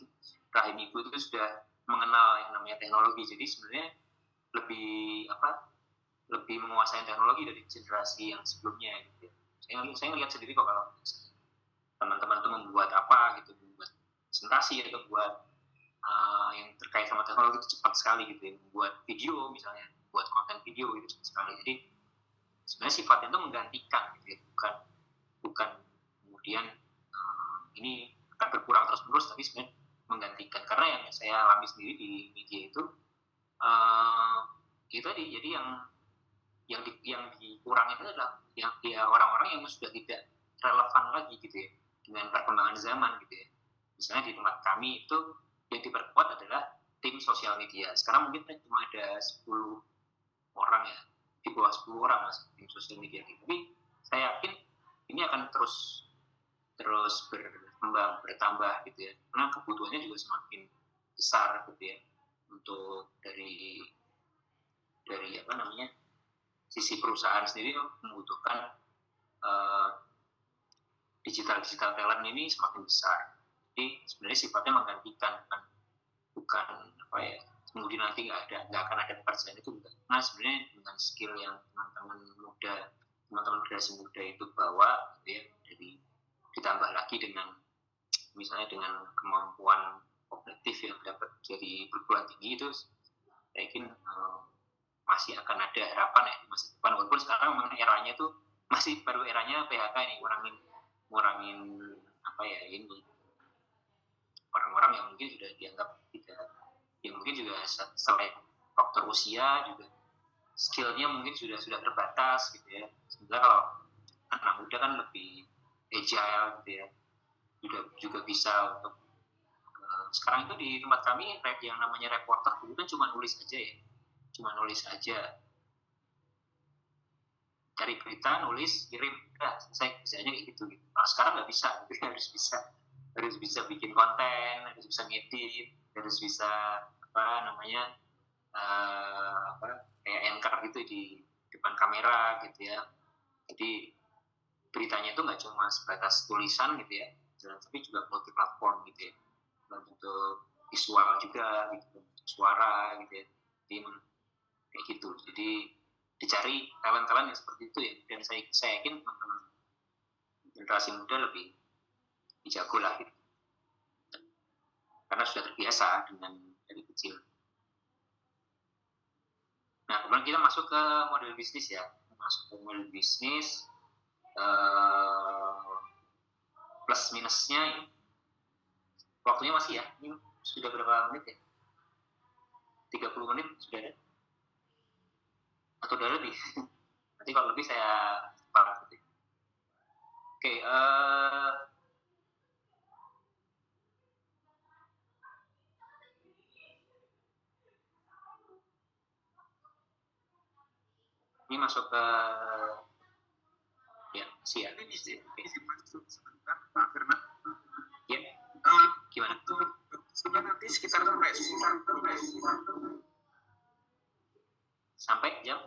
rahim ibu itu sudah mengenal yang namanya teknologi. Jadi sebenarnya lebih menguasai teknologi dari generasi yang sebelumnya gitu. Saya lihat sendiri kok kalau teman-teman tuh membuat apa gitu, membuat presentasi atau buat yang terkait sama teknologi itu cepat sekali gitu ya, membuat video misalnya, buat konten video gitu cepat sekali. Jadi sebenarnya sifatnya itu menggantikan gitu ya, bukan kemudian ini akan berkurang terus menerus, tapi sebenarnya menggantikan. Karena yang saya alami sendiri di media itu tadi, jadi yang dikurangi itu adalah yang orang-orang yang sudah tidak relevan lagi gitu ya dengan perkembangan zaman gitu ya. Misalnya di tempat kami itu yang diperkuat adalah tim sosial media. Sekarang mungkin cuma ada 10 orang ya, di bawah 10 orang mas tim sosial media gitu. Tapi saya yakin ini akan terus bertambah gitu ya, karena kebutuhannya juga semakin besar gitu ya, untuk dari sisi perusahaan sendiri membutuhkan digital talent ini semakin besar. Jadi sebenarnya sifatnya menggantikan, bukan kemudian nanti nggak akan ada pekerjaan itu enggak. Nah sebenarnya dengan skill yang teman-teman generasi muda itu bawa gitu ya, jadi ditambah lagi dengan misalnya dengan kemampuan kognitif yang dapat jadi perguruan tinggi, itu saya yakin masih akan ada harapan ya di masa depan. Walaupun sekarang memang eranya itu masih baru eranya PHK ini, ngurangin ini orang-orang yang mungkin sudah dianggap tidak, yang mungkin juga selain faktor usia juga skillnya mungkin sudah terbatas gitu ya. Sebenarnya kalau anak muda kan lebih agile gitu ya, juga bisa untuk sekarang itu di tempat kami yang namanya reporter dulu kan cuma nulis aja, cari berita, nulis, kirim, saya kerjanya kayak gitu. Nah, sekarang nggak bisa, harus bisa bikin konten, harus bisa ngedit, harus bisa kayak anchor gitu di depan kamera gitu ya. Jadi beritanya itu nggak cuma sebatas tulisan gitu ya, tapi juga multi platform gitu ya, dalam bentuk visual juga gitu, suara gitu ya. Jadi kayak gitu. Jadi dicari talent-talent yang seperti itu ya, dan saya yakin teman-teman generasi muda lebih jago lah gitu, karena sudah terbiasa dengan dari kecil. Nah kemudian kita masuk ke model bisnis ya, plus minusnya waktunya masih ya, ini sudah berapa menit ya, 30 menit sudah ada atau udah lebih. Nanti kalau lebih saya cepat gitu. Oke, ini masuk ke siap. Ini masuk sebentar Pak Firman. Ya. Gimana? Sudah nanti sekitar sampai jam?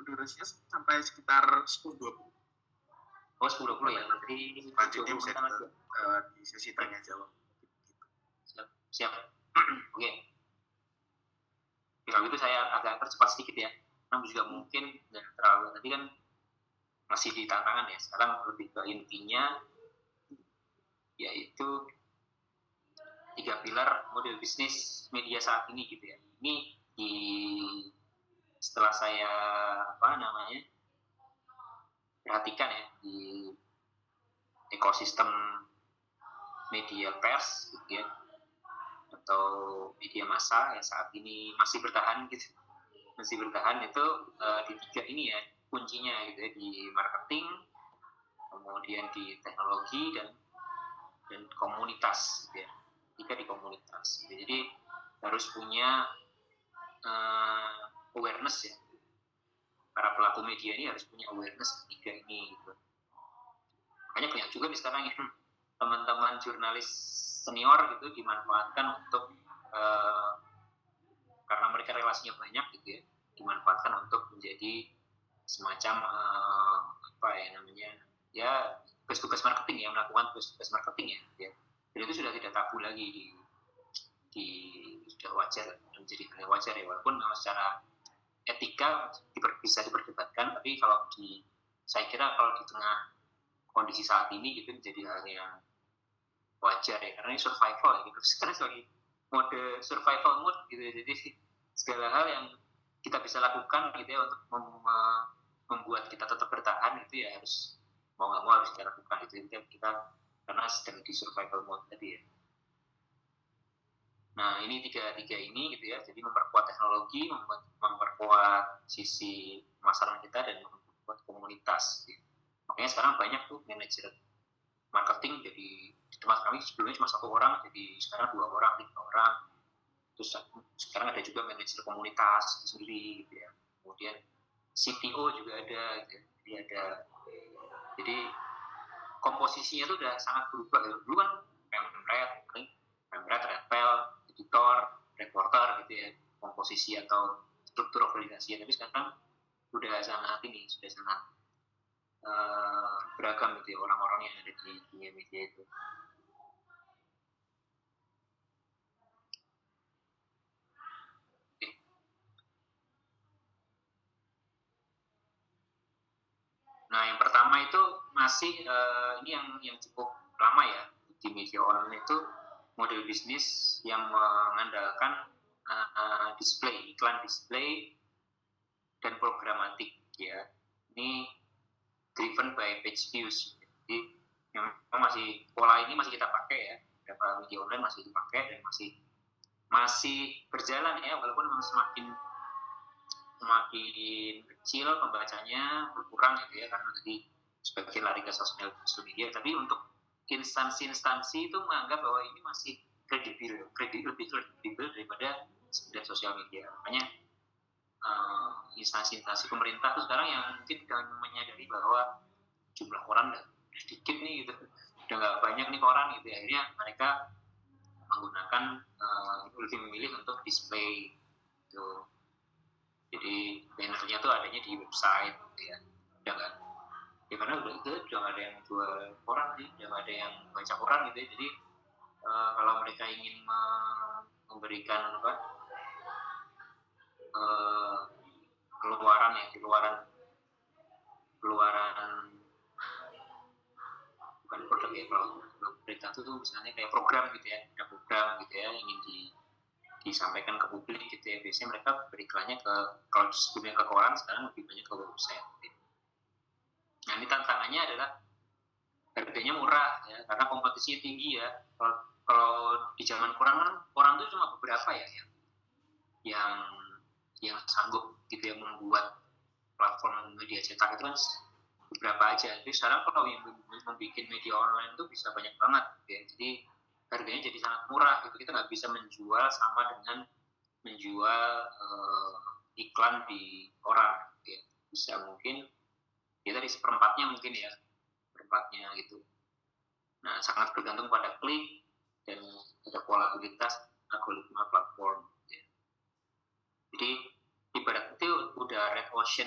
Durasinya sampai sekitar 10.20. Oh 10.20 ya. Nanti selanjutnya bisa di sesi tanya jawab. Siap. Oke. Kalau itu saya agak percepat sedikit ya. Namun juga mungkin dan terlalu tadi kan masih di tantangan ya. Sekarang lebih ke intinya yaitu 3 pilar model bisnis media saat ini gitu ya. Ini setelah saya perhatikan ya di ekosistem media pers gitu ya, atau media massa yang saat ini masih bertahan itu di 3 ini ya kuncinya gitu ya, di marketing, kemudian di teknologi dan komunitas gitu ya. 3 di komunitas gitu. Jadi harus punya awareness ya, para pelaku media ini harus punya awareness 3 ini gitu. Makanya banyak juga nih sekarang yang teman-teman jurnalis senior gitu dimanfaatkan untuk karena mereka relasinya banyak gitu ya, dimanfaatkan untuk menjadi semacam tugas-tugas marketing ya, melakukan tugas marketing ya. Dan itu sudah tidak tabu lagi sudah wajar, menjadi hal yang wajar ya, walaupun memang secara etika bisa diperdebatkan, tapi saya kira kalau di tengah kondisi saat ini gitu menjadi hal yang wajar ya, karena ini survival ya, gitu. Sekarang lagi mode survival mode gitu ya, jadi segala hal yang kita bisa lakukan gitu ya untuk membuat kita tetap bertahan itu ya harus mau nggak mau harus kita lakukan itu kita karena sedang di survival mode tadi ya. Nah ini tiga ini gitu ya, jadi memperkuat teknologi, memperkuat sisi pemasaran kita dan memperkuat komunitas gitu. Makanya sekarang banyak tuh manajer marketing, jadi di tempat kami sebelumnya cuma 1 orang, jadi sekarang 2 orang, 3 orang. Terus sekarang ada juga manajer komunitas itu sendiri gitu ya. Kemudian CTO juga ada gitu ya. Jadi komposisinya itu udah sangat berubah gitu. Dulu kan pemret, redpel, editor, reporter gitu ya, komposisi atau struktur organisasi. Tapi sekarang sudah sangat beragam gitu ya orang-orang yang ada di dunia media itu. Nah, yang pertama itu masih ini yang cukup lama ya di media online itu model bisnis yang mengandalkan iklan display dan programatik ya. Ini driven by page views. Jadi memang pola ini masih kita pakai ya. Beberapa media online masih dipakai dan masih berjalan ya, walaupun memang semakin kecil pembacanya, berkurang gitu ya, karena tadi sebagai lari ke sosial media. Tapi untuk instansi itu menganggap bahwa ini masih lebih kredibel daripada sekedar sosial media. Makanya instansi pemerintah itu sekarang yang mungkin tidak menyadari bahwa jumlah koran udah sedikit nih gitu, udah nggak banyak nih koran gitu ya. Akhirnya mereka menggunakan lebih memilih untuk display gitu. Jadi bannernya tuh adanya di website gitu ya. Udah nggak, ya karena udah nggak ada yang jual koran sih, udah nggak ada yang baca koran gitu ya. Jadi kalau mereka ingin memberikan keluaran bukan produk ya, kalau berita itu misalnya kayak program gitu ya, ada program gitu ya ingin disampaikan ke publik gitu ya, biasanya mereka beriklannya kalau sebelumnya ke koran, sekarang lebih banyak ke website gitu. Nah ini tantangannya adalah harganya murah ya, karena kompetisinya tinggi ya. Kalau di zaman koran itu cuma beberapa ya yang sanggup gitu ya membuat platform media cetak itu kan beberapa aja. Jadi sekarang kalau yang membuat media online itu bisa banyak banget ya. Jadi harganya jadi sangat murah gitu. Kita nggak bisa menjual sama dengan menjual iklan di koran ya. Bisa mungkin kita di seperempatnya mungkin ya, seperempatnya gitu. Nah sangat bergantung pada klik dan pada volatilitas algoritma platform ya. Jadi ibarat itu udah red ocean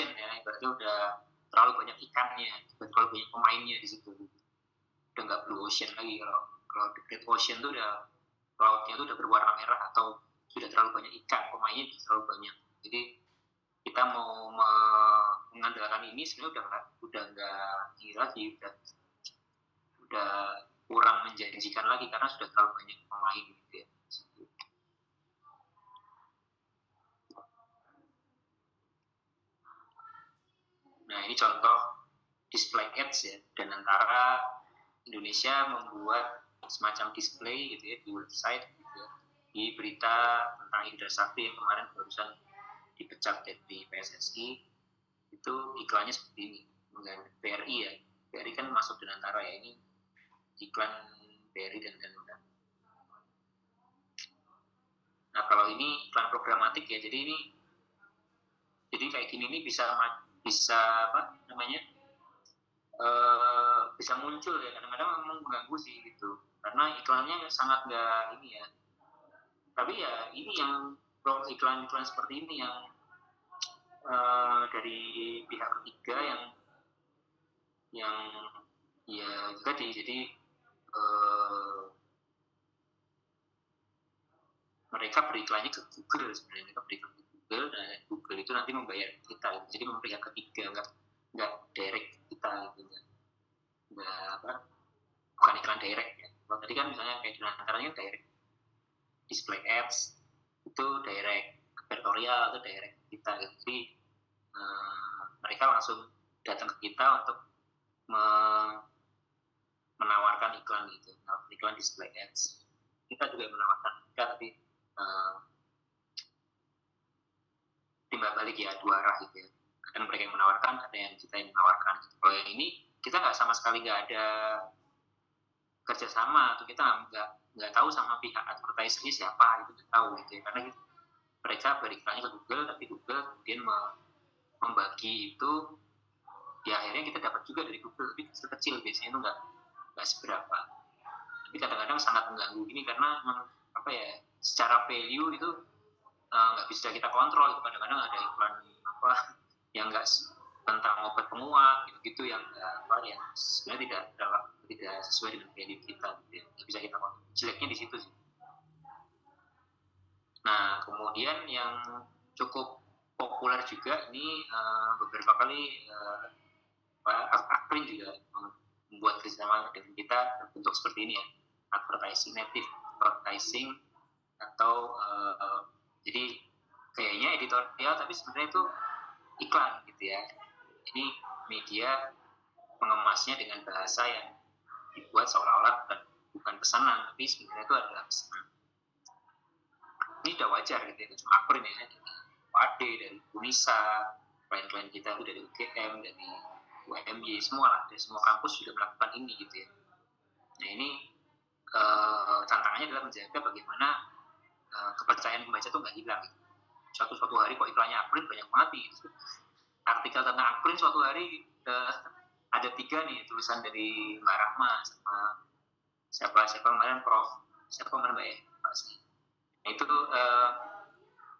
ya, ibaratnya udah terlalu banyak ikannya, terlalu banyak pemainnya di situ, udah nggak blue ocean lagi. Kalau the red ocean itu udah lautnya itu udah berwarna merah atau sudah terlalu banyak ikan, pemainnya terlalu banyak. Jadi kita mau mengandalkan ini sebenarnya udah nggak lagi, udah kurang menjanjikan lagi karena sudah terlalu banyak pemain gitu ya. Nah ini contoh display ads ya, dan antara Indonesia membuat semacam display gitu ya di website gitu ya, di berita tentang Indra Sakti yang kemarin barusan dipecat dari PSSI, itu iklannya seperti ini, dengan BRI ya. BRI kan masuk di antara ya, ini iklan BRI dan. Nah kalau ini iklan programatik ya, jadi kayak gini nih bisa apa namanya, bisa muncul ya, kadang-kadang memang mengganggu sih gitu, karena iklannya sangat nggak ini ya. Tapi ya ini yang iklan seperti ini yang dari pihak ketiga yang ya tadi, jadi mereka beriklannya ke Google sebenarnya, mereka beriklan ke Google dan Google itu nanti membayar kita, jadi pihak ketiga, nggak direct kita gitu, nggak apa, bukan iklan direct ya. Kalau tadi kan misalnya kayak di antaranya direct display ads itu direct, advertorial itu direct kita gitu. Jadi mereka langsung datang ke kita untuk menawarkan iklan gitu, iklan display ads. Kita juga menawarkan tapi timbal balik ya, dua arah gitu ya. Kadang mereka yang menawarkan, ada yang kita yang menawarkan gitu. Kalau yang ini kita nggak sama sekali nggak ada kerjasama, atau kita nggak tahu sama pihak advertisernya siapa, itu nggak tahu gitu ya, karena gitu, mereka beriklannya ke Google, tapi Google kemudian membagi itu, ya akhirnya kita dapat juga dari Google, tapi kecil biasanya itu nggak seberapa. Tapi kadang-kadang sangat mengganggu ini karena apa ya, secara value itu nggak bisa kita kontrol. Kadang-kadang ada iklan apa yang nggak tentang obat penguat gitu yang yang sebenarnya tidak sesuai dengan value kita, nggak bisa kita kontrol. Jeleknya di situ sih. Nah, kemudian yang cukup populer juga ini beberapa kali Akprin juga membuat kerjasama dengan kita bentuk seperti ini ya, advertising, native advertising, atau jadi kayaknya editorial tapi sebenarnya itu iklan gitu ya. Ini media mengemasnya dengan bahasa yang dibuat seolah-olah bukan pesanan, tapi sebenarnya itu adalah pesanan. Ini udah wajar gitu ya, cuma Akprin ya, dari UAD, dari Unisa, klien-klien kita itu dari UGM, dari UMY, semua lah, dari semua kampus sudah melakukan ini gitu ya. Nah ini tantangannya adalah menjaga bagaimana kepercayaan pembaca itu nggak hilang gitu. Suatu hari kok iklannya Akprin banyak banget nih gitu. Artikel tentang Akprin suatu hari ada 3 nih tulisan dari Mbak Rahma sama siapa kemarin Mbak ya, nah itu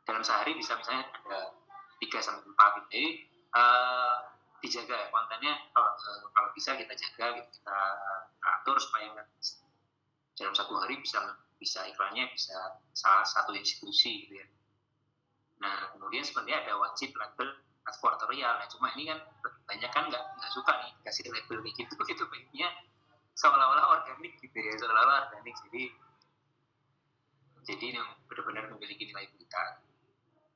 dalam sehari bisa misalnya ada 3-4 gitu. Jadi dijaga ya kontennya, kalau bisa kita jaga gitu, kita atur supaya dalam satu hari bisa iklannya bisa salah satu institusi gitu ya. Nah kemudian sebenarnya ada wajib label advertorial, nah cuma ini kan banyak kan nggak suka nih kasih label kayak gitu pengennya seolah-olah organik gitu ya, seolah-olah organik, jadi yang benar-benar memiliki nilai berita.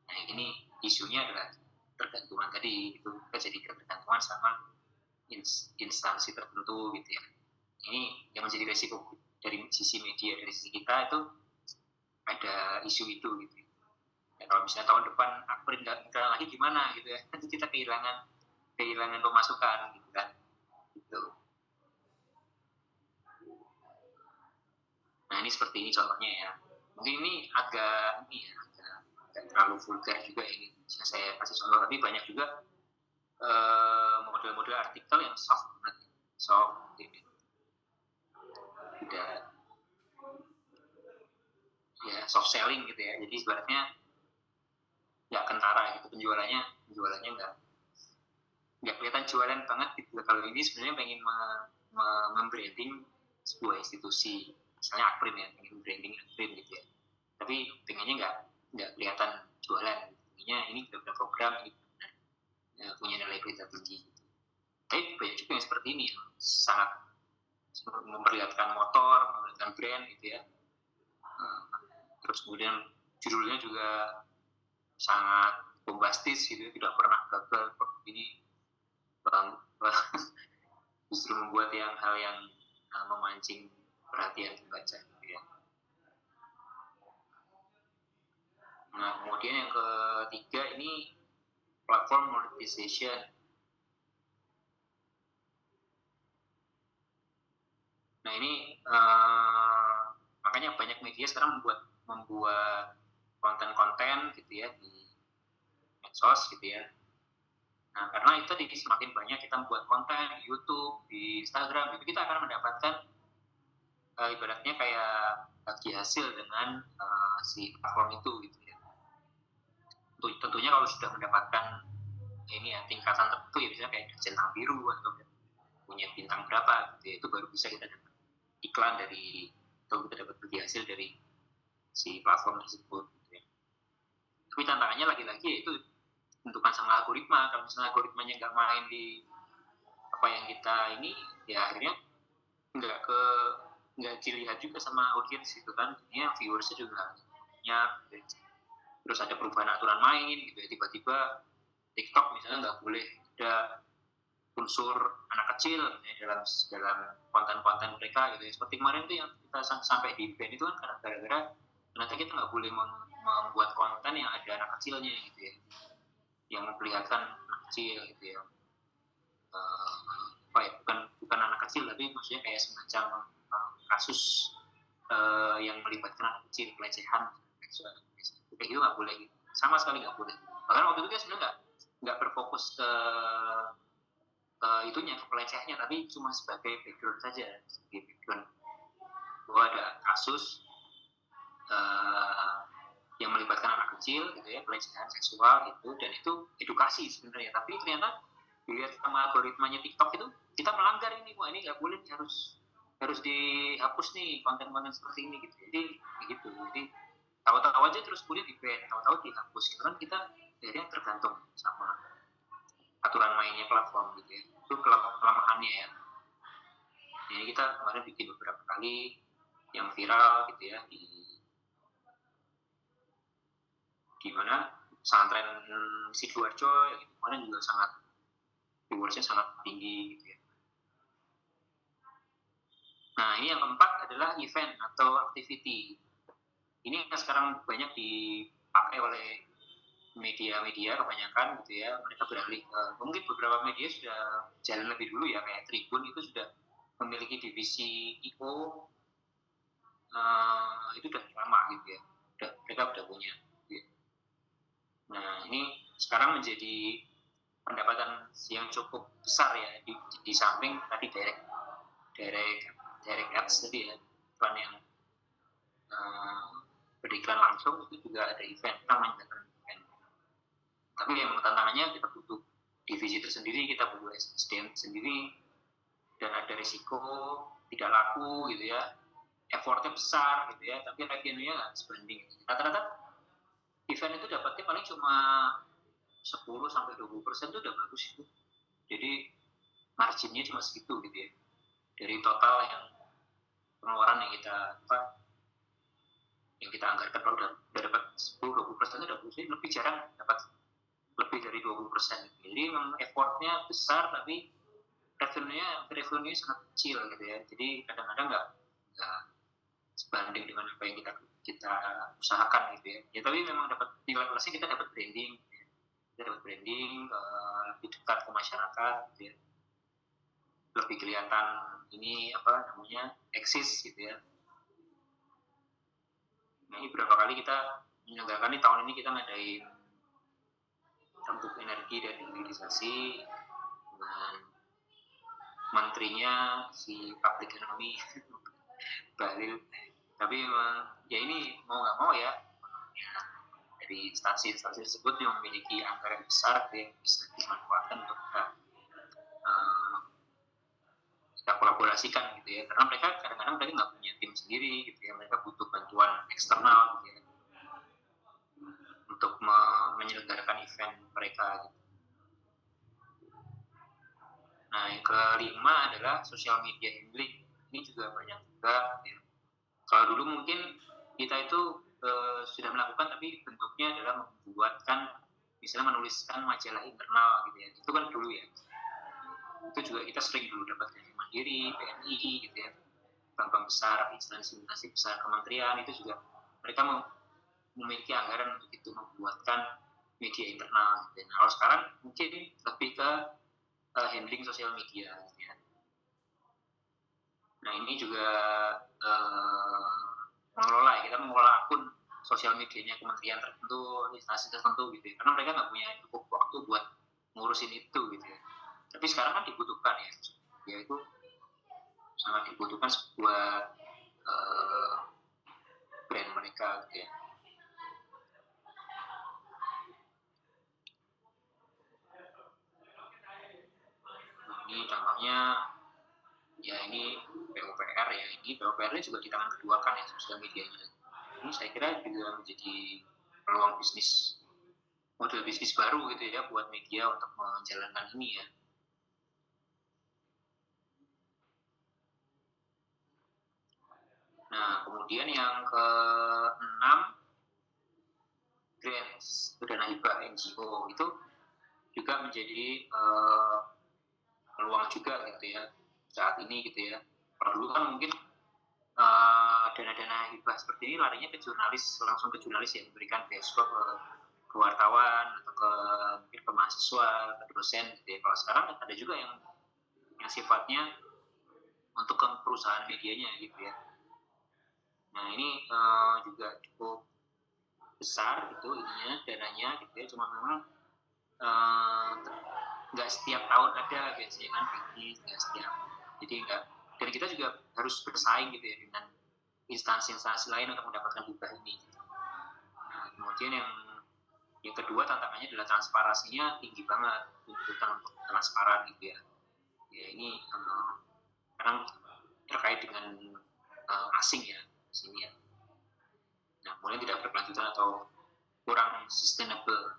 Nah ini isunya adalah tergantungan tadi, itu kita jadi ketergantungan sama instansi tertentu gitu ya. Ini yang menjadi resiko dari sisi media, dari sisi kita itu ada isu itu gitu ya. Kalau misalnya tahun depan Akprin nggak lagi gimana gitu ya, nanti kita kehilangan pemasukan gitu kan gitu. Nah ini seperti ini contohnya ya, mungkin ini agak terlalu vulgar juga ini saya kasih contoh, tapi banyak juga model-model artikel yang soft gitu. Tidak ya, soft selling gitu ya, jadi sebenarnya nggak kentara gitu, penjualannya nggak kelihatan jualan banget gitu. Kalau ini sebenarnya pengen membranding sebuah institusi, misalnya Akprin ya, pengen branding Akprin gitu ya, tapi pengennya nggak kelihatan jualan, pengennya ini benar-benar program ini punya nilai berita tinggi gitu. Tapi banyak juga yang seperti ini, sangat memperlihatkan motor, memperlihatkan brand gitu ya, terus kemudian judulnya juga sangat bombastis gitu, tidak pernah gagal ini justru membuat hal yang memancing perhatian pembaca gitu ya. Nah kemudian yang ketiga ini platform monetization. Nah ini makanya banyak media sekarang membuat konten-konten gitu ya di medsos gitu ya. Nah karena itu semakin banyak kita membuat konten di YouTube, di Instagram, itu kita akan mendapatkan ibaratnya kayak bagi hasil dengan si platform itu gitu ya. Tentunya kalau sudah mendapatkan ini ya tingkatan tertentu ya, misalnya kayak centang biru atau punya bintang berapa gitu ya, itu baru bisa kita dapat iklan dari, atau kita dapat bagi hasil dari si platform tersebut gitu ya. Tapi tantangannya lagi-lagi itu tentukan sama algoritma. Kalau misalnya algoritmanya nggak main di apa yang kita ini, ya akhirnya nggak dilihat juga sama audiens gitu kan, ya viewersnya juga banyak gitu. Terus ada perubahan aturan main gitu ya, tiba-tiba TikTok misalnya nggak boleh ada unsur anak kecil ya, dalam konten-konten mereka gitu ya. Seperti kemarin itu yang kita sampai di band itu kan gara-gara ternyata kita nggak boleh membuat konten yang ada anak kecilnya gitu ya, yang memperlihatkan anak kecil gitu ya. Bukan anak kecil tapi maksudnya kayak semacam kasus yang melibatkan anak kecil, pelecehan seksual kayak gitu nggak boleh gitu, sama sekali nggak boleh. Bahkan waktu itu kan sebenarnya nggak berfokus ke itunya, ke pelecehannya, tapi cuma sebagai background saja, sebagai background bahwa ada kasus yang melibatkan anak kecil gitu ya, pelecehan seksual gitu, dan itu edukasi sebenarnya. Tapi ternyata dilihat sama algoritmanya TikTok itu kita melanggar ini, wah ini nggak boleh, harus dihapus nih konten-konten seperti ini gitu. Jadi tahu-tahu aja terus kemudian di ban, tahu-tahu dihapus. Karena kita akhirnya tergantung sama aturan mainnya platform gitu ya. Itu kelemahannya ya. Jadi kita kemarin bikin beberapa kali yang viral gitu ya, di mana pesantren Sidoarjo yang kemarin juga sangat viewersnya sangat tinggi gitu ya. Nah, ini yang keempat adalah event atau activity. Ini yang sekarang banyak dipakai oleh media-media kebanyakan gitu ya. Mereka beralih ke, mungkin beberapa media sudah jalan lebih dulu ya, kayak Tribun itu sudah memiliki divisi IO, itu udah lama gitu ya. Mereka udah punya. Gitu. Nah, ini sekarang menjadi pendapatan yang cukup besar ya, di samping tadi direct ads tadi ya, iklan yang beriklan langsung, itu juga ada event, kita mengadakan event. Tapi memang tantangannya kita butuh divisi tersendiri, kita butuh SDM sendiri, dan ada risiko tidak laku gitu ya, effortnya besar gitu ya, tapi revenue-nya nggak sebanding. Rata-rata event itu dapatnya paling cuma 10-20% itu udah bagus itu. Jadi marginnya cuma segitu gitu ya, dari total yang pengeluaran yang kita anggarkan. Kalau udah dapat 10-20% itu udah bagus, lebih jarang dapat lebih dari 20%. Jadi memang effortnya besar tapi revenue-nya sangat kecil gitu ya. Jadi kadang-kadang nggak sebanding dengan apa yang kita usahakan gitu ya. Ya tapi memang dapat nilai plusnya, kita dapat branding gitu ya. Kita dapat branding lebih dekat ke masyarakat gitu ya. Lebih kelihatan ini eksis gitu ya. Nah, ini berapa kali kita menyelenggarakan, di tahun ini kita ngadain untuk energi dan hilirisasi dengan menterinya si public economy Bahlil. Tapi memang ya ini mau nggak mau ya, dari instansi-instansi tersebut yang memiliki anggaran besar yang bisa dimanfaatkan untuk kita kolaborasikan gitu ya, karena mereka kadang-kadang nggak punya tim sendiri gitu ya, mereka butuh bantuan eksternal gitu ya, untuk menyelenggarakan event mereka gitu. Nah, yang kelima adalah social media handling. Ini juga banyak juga ya. Kalau dulu mungkin kita itu sudah melakukan, tapi bentuknya adalah membuatkan, misalnya menuliskan majalah internal gitu ya, itu kan dulu ya. Itu juga kita sering dulu dapat dari Mandiri, BNI gitu ya, bank-bank besar, instansi-instansi besar, kementerian, itu juga mereka memiliki anggaran untuk itu, membuatkan media internal gitu ya. Nah, kalau sekarang mungkin lebih ke handling sosial media gitu ya. Nah, ini juga kita mengelola akun sosial medianya kementerian tertentu, instansi tertentu gitu ya, karena mereka nggak punya cukup waktu buat ngurusin itu gitu ya. Tapi sekarang kan dibutuhkan ya itu sangat dibutuhkan sebuah brand mereka gitu ya. Ini contohnya ya, ini PUPR ya, ini PUPR ini juga di tangan kedua kan ya, sosial medianya. Ini saya kira juga menjadi peluang bisnis, model bisnis baru gitu ya buat media untuk menjalankan ini ya. Nah, kemudian yang ke-6, grants, dana hibah NGO, itu juga menjadi peluang juga gitu ya saat ini gitu ya. Kalau dulu kan mungkin dana-dana hibah seperti ini larinya ke jurnalis, langsung ke jurnalis yang memberikan beasiswa ke wartawan atau mungkin ke mahasiswa, ke dosen gitu ya. Kalau sekarang ada juga yang sifatnya untuk ke perusahaan medianya gitu ya. Nah ini juga cukup besar gitu ininya, dananya gitu ya. Cuma memang nggak setiap tahun ada biasanya kan nggak setiap. Jadi nggak. Dan kita juga harus bersaing gitu ya dengan instansi-instansi lain untuk mendapatkan hibah ini. Nah, kemudian yang kedua tantangannya adalah transparansinya tinggi banget, tuntutan untuk transparan gitu ya. Ya ini kadang terkait dengan asing ya sini ya. Nah, kemudian tidak berkelanjutan atau kurang sustainable.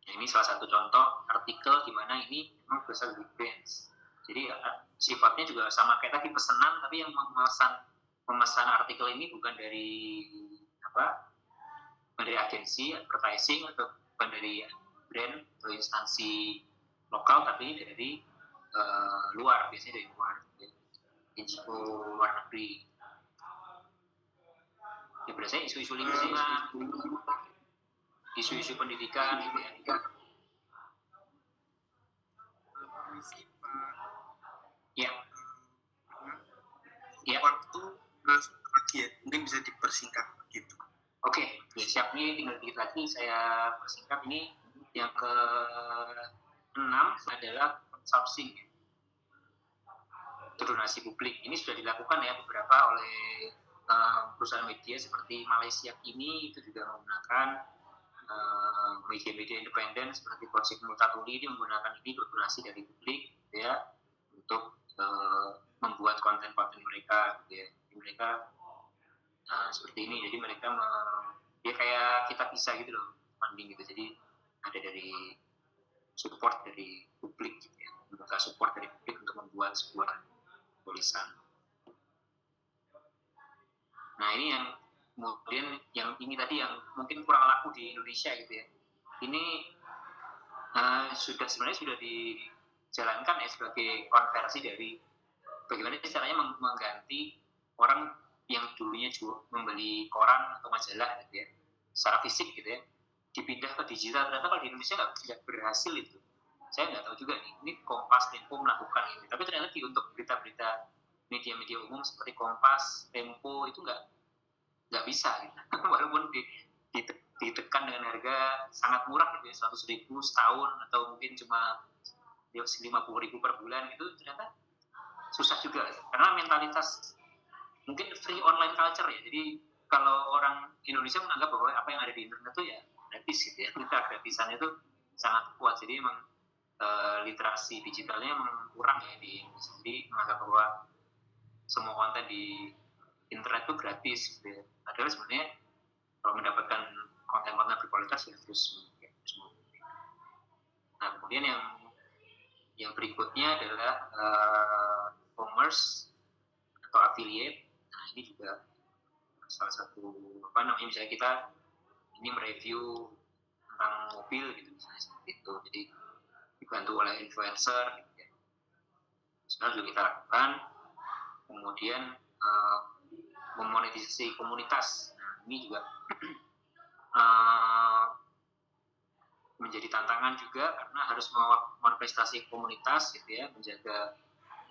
Nah, ini salah satu contoh artikel di mana ini memang berasal dari brands. Jadi sifatnya juga sama kayak tadi pesanan, tapi yang memesan artikel ini bukan dari agensi advertising atau bukan dari brand atau instansi lokal, tapi dari luar, biasanya dari luar, info luar negeri. Ya biasanya isu-isu lingkungan, isu-isu pendidikan gitu ya. Ya. Ya. Waktu lagi ya, mungkin bisa dipersingkat gitu. Oke, ya siap, nih tinggal dikit lagi saya persingkat. Ini yang ke-6 adalah outsourcing, donasi publik. Ini sudah dilakukan ya beberapa oleh perusahaan media seperti Malaysia ini, itu juga menggunakan media-media independen seperti Project Multatuli, ini menggunakan ini donasi dari publik gitu ya, untuk membuat konten-konten mereka gitu ya. Mereka seperti ini, jadi mereka ya kayak kita bisa gitu loh, funding gitu. Jadi ada dari support dari publik gitu ya, membuka support dari publik untuk membuat sebuah tulisan. Nah ini yang kemudian yang ini tadi yang mungkin kurang laku di Indonesia gitu ya. Ini sebenarnya sudah dijalankan ya sebagai konversi dari bagaimana caranya mengganti orang yang dulunya membeli koran atau majalah gitu ya, secara fisik gitu ya, dipindah ke digital. Ternyata kalau di Indonesia nggak berhasil itu. Saya nggak tahu juga nih, ini Kompas, Tempo melakukan ini. Tapi ternyata untuk berita-berita media-media umum seperti Kompas, Tempo itu nggak bisa gitu. Walaupun ditekan dengan harga sangat murah gitu ya, 100.000 setahun atau mungkin cuma 50.000 per bulan, itu ternyata susah juga karena mentalitas mungkin free online culture ya. Jadi kalau orang Indonesia menganggap bahwa apa yang ada di internet itu ya gratis gitu ya, gratisan itu sangat kuat. Jadi memang literasi digitalnya memang kurang ya di Indonesia. Jadi menganggap bahwa semua konten di internet itu gratis gitu ya. Padahal sebenarnya kalau mendapatkan konten-konten berkualitas ya harus. Nah kemudian yang berikutnya adalah e-commerce atau affiliate. Nah ini juga salah satu misalnya kita ini mereview tentang mobil gitu misalnya seperti itu, jadi dibantu oleh influencer gitu ya. Sebenarnya juga kita lakukan. Kemudian memonetisasi komunitas. Nah ini juga menjadi tantangan juga karena harus memanifestasi komunitas gitu ya,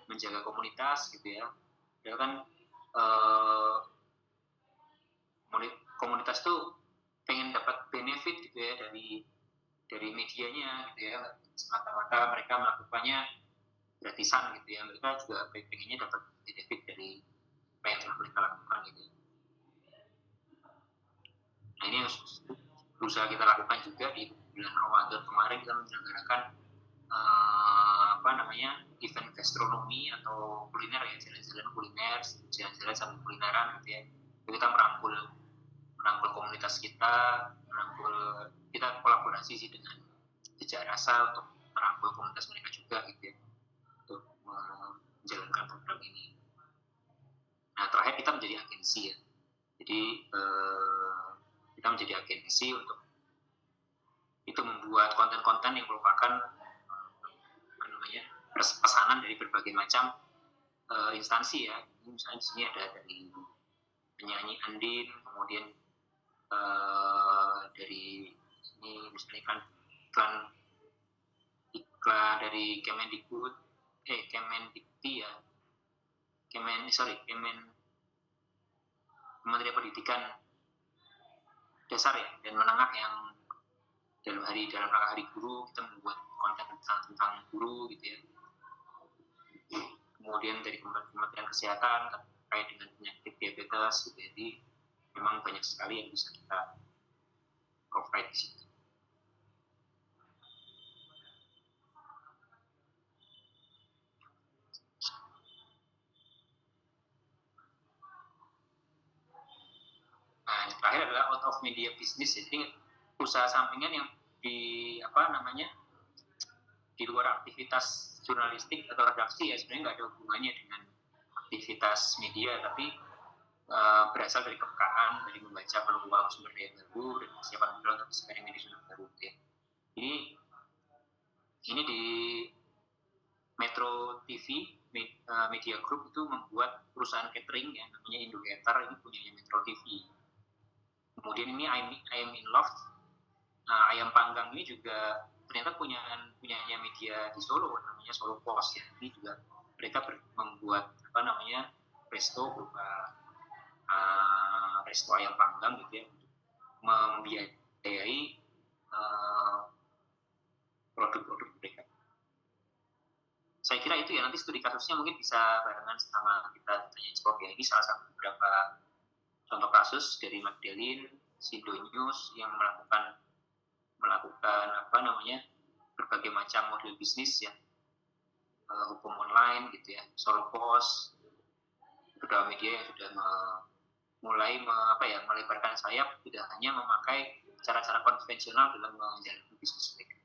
menjaga komunitas gitu ya. Ya kan komunitas tuh pengen dapat benefit gitu ya dari medianya gitu ya, semata-mata mereka melakukannya gratisan gitu ya, mereka juga pengennya dapat benefit dari apa yang telah mereka lakukan gitu. Nah ini yang berusaha kita lakukan juga di bulan Ramadan kemarin. Kita menyelenggarakan event gastronomi atau kuliner ya, jalan-jalan kuliner, jalan-jalan sambil kulineran gitu ya. Jadi kita merangkul komunitas kita kolaborasi sih dengan Jejak Rasa untuk merangkul komunitas mereka juga gitu ya, untuk menjalankan program ini. Nah terakhir kita menjadi agensi ya, jadi kita menjadi agensi untuk itu membuat konten-konten yang merupakan pesanan dari berbagai macam instansi ya. Misalnya di sini ada dari penyanyi Andin, kemudian dari sini misalnya iklan dari Kemendikbud, Kemendikti ya, Kementerian Pendidikan Dasar ya dan Menengah yang dalam rangka Hari Guru kita membuat konten tentang guru gitu ya. Kemudian dari Kementerian Kesehatan terkait dengan penyakit diabetes gitu. Jadi memang banyak sekali yang bisa kita provide di situ. Nah, yang terakhir adalah out of media business. Jadi usaha sampingan yang di di luar aktivitas jurnalistik atau redaksi ya sebenarnya nggak ada hubungannya dengan aktivitas media, tapi berasal dari kepekaan, dari membaca peluang sumber daya baru dan persiapan modal untuk eksperimen di zona baru. Ya. Ini di Metro TV Media Group itu membuat perusahaan catering yang namanya Indocater, ini punyanya Metro TV. Kemudian ini Ayam in Love, ayam panggang ini juga ternyata punyanya media di Solo namanya Solo Post ya. Ini juga mereka membuat resto berupa resto ayam panggang gitu ya, membiayai produk-produk mereka. Saya kira itu ya, nanti studi kasusnya mungkin bisa barengan sama kita tanya jawab ya. Ini salah satu beberapa contoh kasus dari Magdalene, Sindo News yang melakukan berbagai macam model bisnis ya, hukum online gitu ya, Solo Post, beberapa media yang sudah mulai melebarkan sayap, tidak hanya memakai cara-cara konvensional dalam menjalankan bisnis mereka.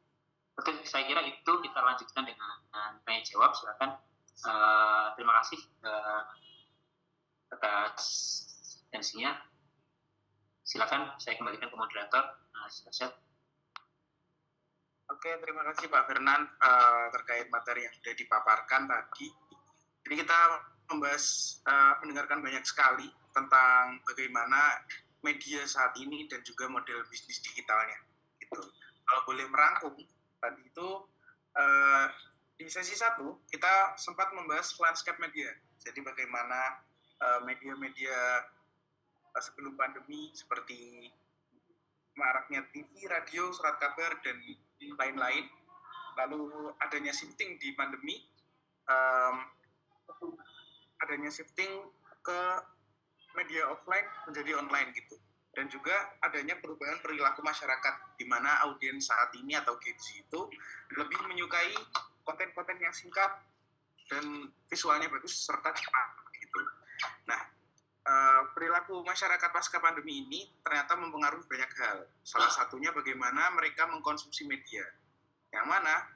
Oke, saya kira itu kita lanjutkan dengan tanya jawab. Silakan. Terima kasih atas atensinya. Silakan saya kembalikan ke moderator. Silakan. Oke, terima kasih Pak Fernan terkait materi yang sudah dipaparkan tadi. Jadi kita mendengarkan banyak sekali tentang bagaimana media saat ini dan juga model bisnis digitalnya. Gitu. Kalau boleh merangkum, tadi itu di sesi 1 kita sempat membahas landscape media. Jadi bagaimana media-media sebelum pandemi seperti maraknya TV, radio, surat kabar, dan lain-lain. Lalu adanya shifting di pandemi, adanya shifting ke media offline menjadi online gitu. Dan juga adanya perubahan perilaku masyarakat, di mana audiens saat ini atau Gen Z itu lebih menyukai konten-konten yang singkat dan visualnya bagus serta cepat gitu. Nah, perilaku masyarakat pasca pandemi ini ternyata mempengaruhi banyak hal. Salah satunya bagaimana mereka mengkonsumsi media, yang mana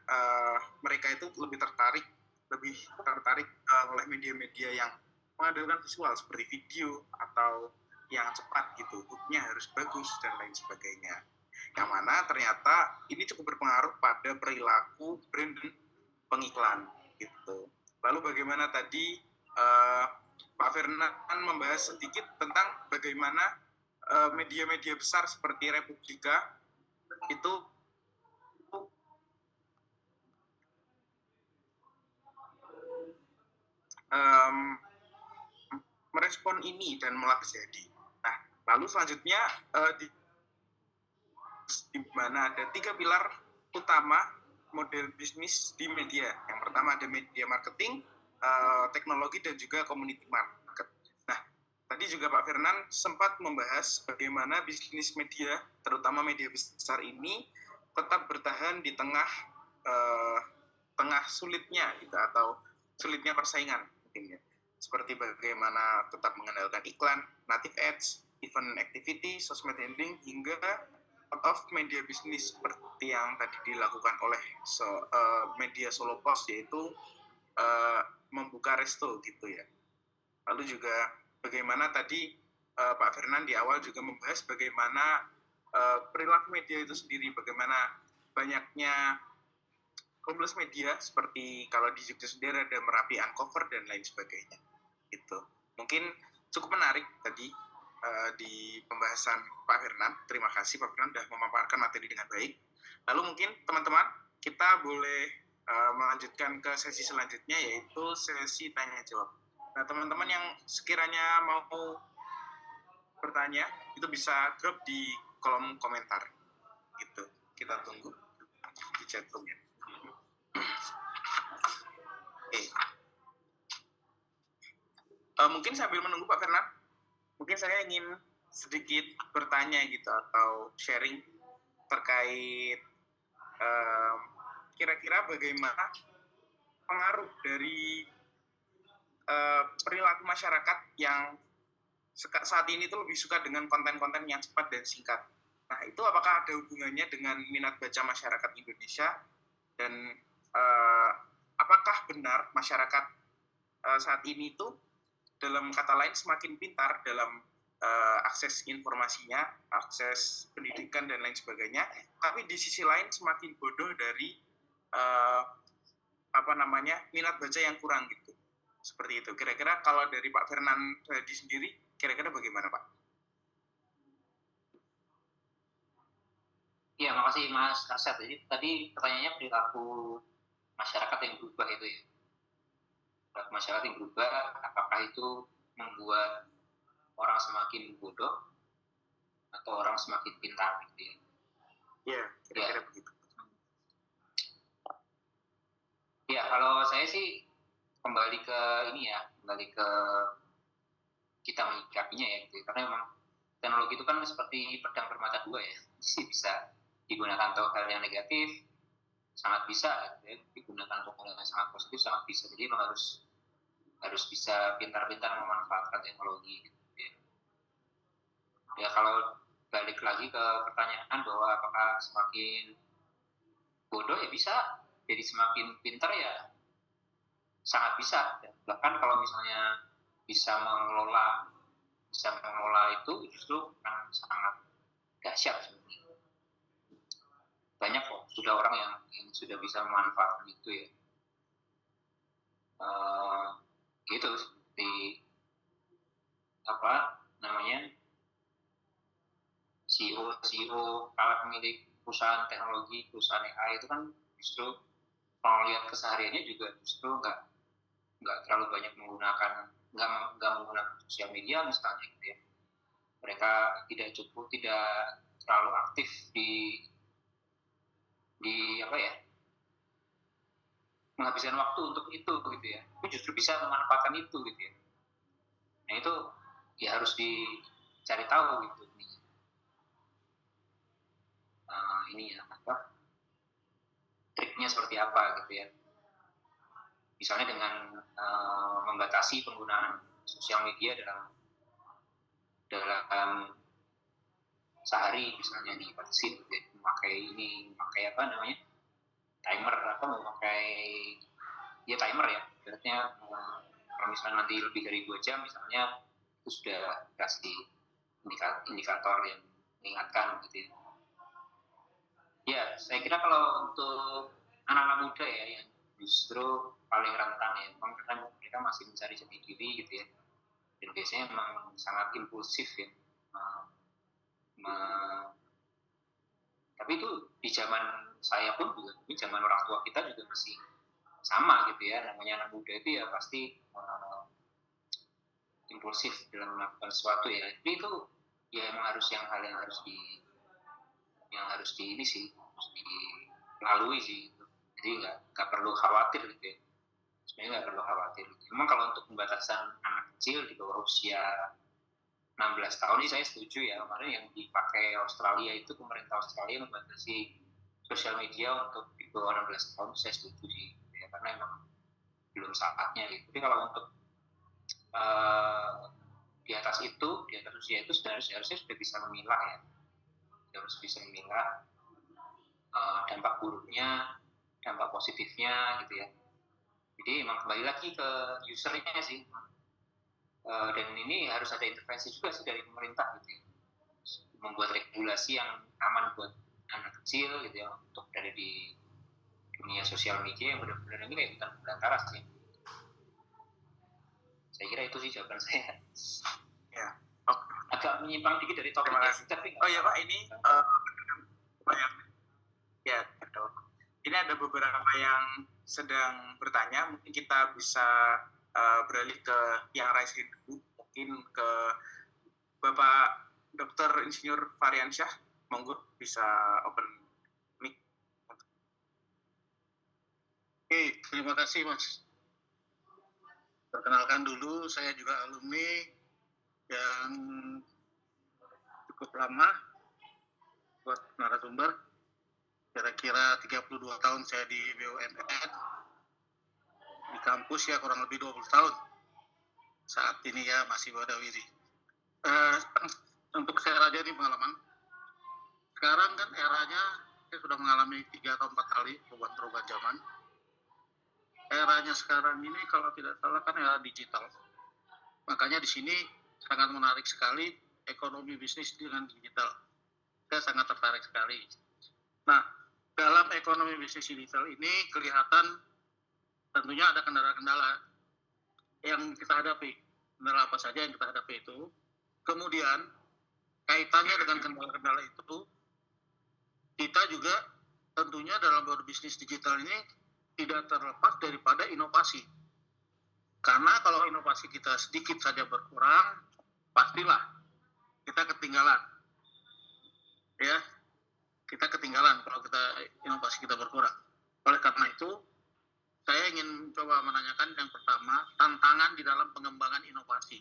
mereka itu lebih tertarik oleh media-media yang mengandalkan visual seperti video atau yang cepat gitu, hooknya harus bagus dan lain sebagainya. Yang mana ternyata ini cukup berpengaruh pada perilaku brand dan pengiklan gitu. Lalu bagaimana tadi Pak Fernan membahas sedikit tentang bagaimana media-media besar seperti Republika itu merespon ini dan malah terjadi. Nah, lalu selanjutnya di mana ada 3 pilar utama model bisnis di media. Yang pertama ada media marketing, teknologi, dan juga community market. Nah, tadi juga Pak Fernan sempat membahas bagaimana bisnis media, terutama media besar ini, tetap bertahan di tengah sulitnya gitu, atau sulitnya persaingan mungkin ya. Seperti bagaimana tetap mengandalkan iklan, native ads, event activity, sosmed handling, hingga out of media bisnis seperti yang tadi dilakukan oleh media Solo Post, yaitu membuka resto gitu ya. Lalu juga bagaimana tadi Pak Fernan di awal juga membahas bagaimana perilaku media itu sendiri, bagaimana banyaknya homeless media seperti kalau di Jogja sendiri ada Merapi Uncover dan lain sebagainya. Itu mungkin cukup menarik tadi di pembahasan Pak Firnan. Terima kasih Pak Firnan sudah memaparkan materi dengan baik. Lalu mungkin teman-teman kita boleh melanjutkan ke sesi selanjutnya, yaitu sesi tanya jawab. Nah, teman-teman yang sekiranya mau bertanya itu bisa drop di kolom komentar gitu. Kita tunggu di chat room-nya. Oke. Mungkin sambil menunggu Pak Firnan, mungkin saya ingin sedikit bertanya gitu atau sharing terkait kira-kira bagaimana pengaruh dari perilaku masyarakat yang saat ini tuh lebih suka dengan konten-konten yang cepat dan singkat. Nah, itu apakah ada hubungannya dengan minat baca masyarakat Indonesia, dan apakah benar masyarakat saat ini tuh dalam kata lain semakin pintar dalam akses informasinya, akses pendidikan dan lain sebagainya, tapi di sisi lain semakin bodoh dari minat baca yang kurang gitu. Seperti itu. Kira-kira kalau dari Pak Firnan sendiri, kira-kira bagaimana Pak? Iya, makasih Mas Arsyad. Jadi tadi pertanyaannya perilaku masyarakat yang berubah itu ya. Perilaku masyarakat yang berubah, apakah itu membuat orang semakin bodoh atau orang semakin pintar gitu ya? Iya, kira-kira begitu. Ya, kalau saya sih kembali ke kita menyikapinya ya gitu. Karena memang teknologi itu kan seperti pedang bermata dua ya. Bisa digunakan untuk hal yang negatif, sangat bisa gitu ya. Digunakan untuk hal yang sangat positif, sangat bisa. Jadi memang harus bisa pintar-pintar memanfaatkan teknologi gitu ya. Ya kalau balik lagi ke pertanyaan bahwa apakah semakin bodoh, ya bisa. Jadi semakin pintar ya sangat bisa. Bahkan kalau misalnya bisa mengelola itu justru kan sangat dahsyat sebenarnya. Banyak kok sudah orang yang sudah bisa memanfaatkan itu ya. Gitu seperti CEO para pemilik perusahaan teknologi, perusahaan AI itu kan justru kalau lihat kesehariannya juga justru nggak terlalu banyak menggunakan sosial media misalnya gitu ya. Mereka tidak terlalu aktif di menghabiskan waktu untuk itu gitu ya. Tapi justru bisa memanfaatkan itu gitu ya. Nah itu ya harus dicari tahu gitu. Ini ya triknya seperti apa gitu ya. Misalnya dengan membatasi penggunaan sosial media dalam sehari misalnya dibatasi gitu ya. memakai timer atau memakai timer ya. Berarti kalau misalnya nanti lebih dari 2 jam misalnya itu sudah kasih indikator yang mengingatkan gitu ya. Ya, saya kira kalau untuk anak-anak muda ya yang justru paling rentan ya, memang mereka masih mencari jati diri gitu ya, dan biasanya memang sangat impulsif ya. Tapi itu di zaman saya pun juga, di zaman orang tua kita juga masih sama gitu ya. Namanya anak muda itu ya pasti impulsif dalam melakukan sesuatu ya. Jadi itu ya emang hal yang harus dilalui sih. Jadi nggak perlu khawatir gitu ya. Sebenarnya nggak perlu khawatir. Memang kalau untuk pembatasan anak kecil di bawah usia 16 tahun ini saya setuju ya. Kemarin yang dipakai Australia itu, pemerintah Australia membatasi sosial media untuk di bawah 16 tahun, saya setuju sih ya, karena memang belum saatnya gitu. Tapi kalau untuk di atas usia itu sebenarnya harusnya sudah bisa memilah ya. Harus bisa memilah dampak buruknya, dampak positifnya gitu ya. Jadi emang kembali lagi ke usernya sih. Dan ini harus ada intervensi juga sih dari pemerintah gitu ya. Membuat regulasi yang aman buat anak kecil gitu ya, untuk dari di dunia sosial media yang benar-benar ini kayak bukan belantara sih. Saya kira itu sih jawaban saya. Ya. Agak menyimpang dikit dari topik. Terima kasih. Tapi Oh iya Pak, ini banyak ya. Ini ada beberapa yang sedang bertanya. Mungkin kita bisa beralih ke yang raise dulu. Mungkin ke Bapak Dr. Insinyur Variansyah. Monggo bisa open mic. Oke, terima kasih Mas. Perkenalkan dulu, saya juga alumni yang cukup lama buat narasumber. Kira-kira 32 tahun saya di BUMN. Di kampus ya kurang lebih 20 tahun. Saat ini ya masih wadawiri. Untuk share aja nih pengalaman. Sekarang kan eranya saya sudah mengalami 3 atau 4 kali perubahan zaman. Eranya sekarang ini kalau tidak salah kan era digital. Makanya di sini sangat menarik sekali ekonomi bisnis dengan digital. Saya sangat tertarik sekali. Nah, dalam ekonomi bisnis digital ini kelihatan tentunya ada kendala-kendala yang kita hadapi. Kendala apa saja yang kita hadapi itu. Kemudian kaitannya dengan kendala-kendala itu, kita juga tentunya dalam berbisnis digital ini tidak terlepas daripada inovasi. Karena kalau inovasi kita sedikit saja berkurang, pastilah kita ketinggalan. Ya, kita ketinggalan kalau inovasi kita berkurang. Oleh karena itu, saya ingin coba menanyakan yang pertama, tantangan di dalam pengembangan inovasi.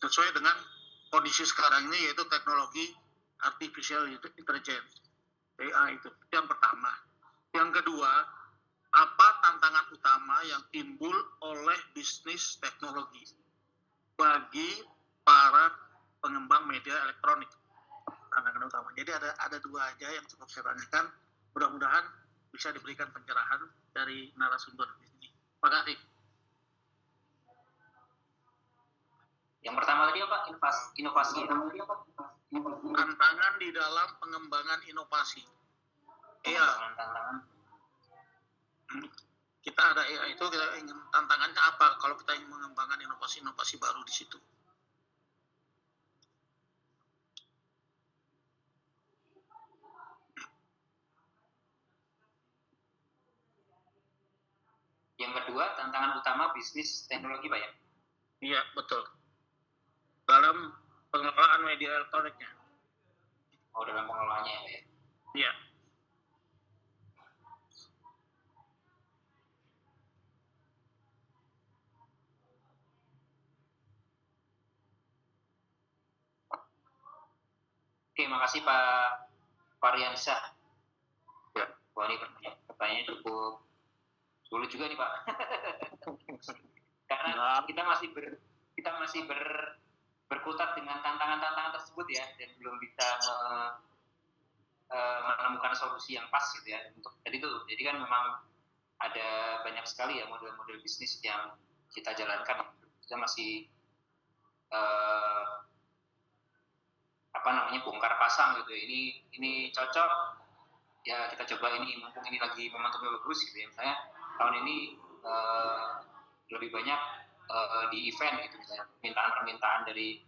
Sesuai dengan kondisi sekarang ini, yaitu teknologi artificial intelligence, AI itu yang pertama. Yang kedua, apa tantangan utama yang timbul oleh bisnis teknologi bagi para pengembang media elektronik? Tantangan utama. Jadi ada dua aja yang cukup saya tanyakan. Mudah-mudahan bisa diberikan pencerahan dari narasumber di sini. Terima kasih. yang pertama tadi apa? Inovasi. Tantangan di dalam pengembangan inovasi. Iya. Kita ada AI itu, kita ingin tantangannya apa kalau kita ingin mengembangkan inovasi-inovasi baru di situ. Yang kedua, tantangan utama bisnis teknologi, Pak ya? Iya, betul. Dalam pengelolaan media elektroniknya. Oh, dalam pengelolaannya ya, Pak ya? Iya. Oke, makasih Pak Variansyah. Ya. Wah, ini pertanyaannya cukup sulit juga nih Pak. Karena kita masih berkutat dengan tantangan-tantangan tersebut ya, dan belum bisa menemukan solusi yang pas gitu ya. Untuk jadi kan memang ada banyak sekali ya model-model bisnis yang kita jalankan. Kita masih bongkar pasang gitu. Ini cocok ya, kita coba ini, mumpung ini lagi momentumnya bagus gitu ya. Misalnya tahun ini lebih banyak di event gitu, misalnya permintaan dari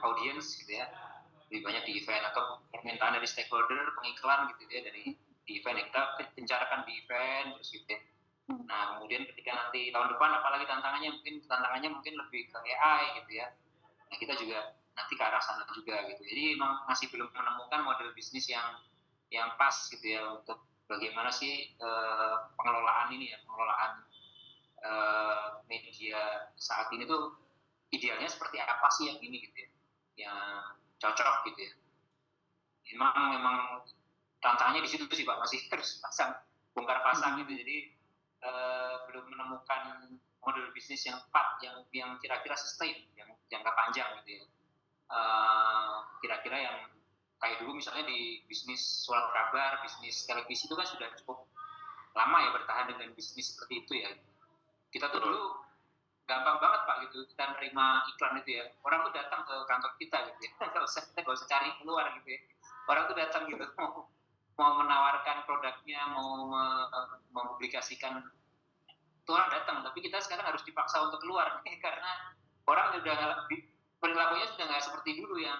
audiens gitu ya, lebih banyak di event, atau permintaan dari stakeholder, pengiklan gitu ya, dari di event kita pencarakan di event terus gitu ya. Nah, kemudian ketika nanti tahun depan apalagi tantangannya mungkin lebih ke AI gitu ya. Nah, kita juga nanti ke arah sana juga gitu. Jadi masih belum menemukan model bisnis yang pas gitu ya, untuk bagaimana sih pengelolaan media saat ini tuh idealnya seperti apa sih yang ini gitu ya, yang cocok gitu ya. Memang tantangannya di situ sih Pak, masih terus bongkar pasang gitu. Jadi belum menemukan model bisnis yang tepat, yang kira-kira sustain, yang jangka panjang gitu ya. Kira-kira yang kayak dulu misalnya di bisnis surat kabar, bisnis televisi itu kan sudah cukup lama ya bertahan dengan bisnis seperti itu ya. Kita tuh dulu gampang banget Pak gitu, kita nerima iklan itu ya, orang tuh datang ke kantor kita gitu ya, nggak usah cari keluar gitu ya. orang tuh datang gitu mau menawarkan produknya, mau mempublikasikan, itu orang datang. Tapi kita sekarang harus dipaksa untuk keluar karena orang udah perilakunya sudah nggak seperti dulu yang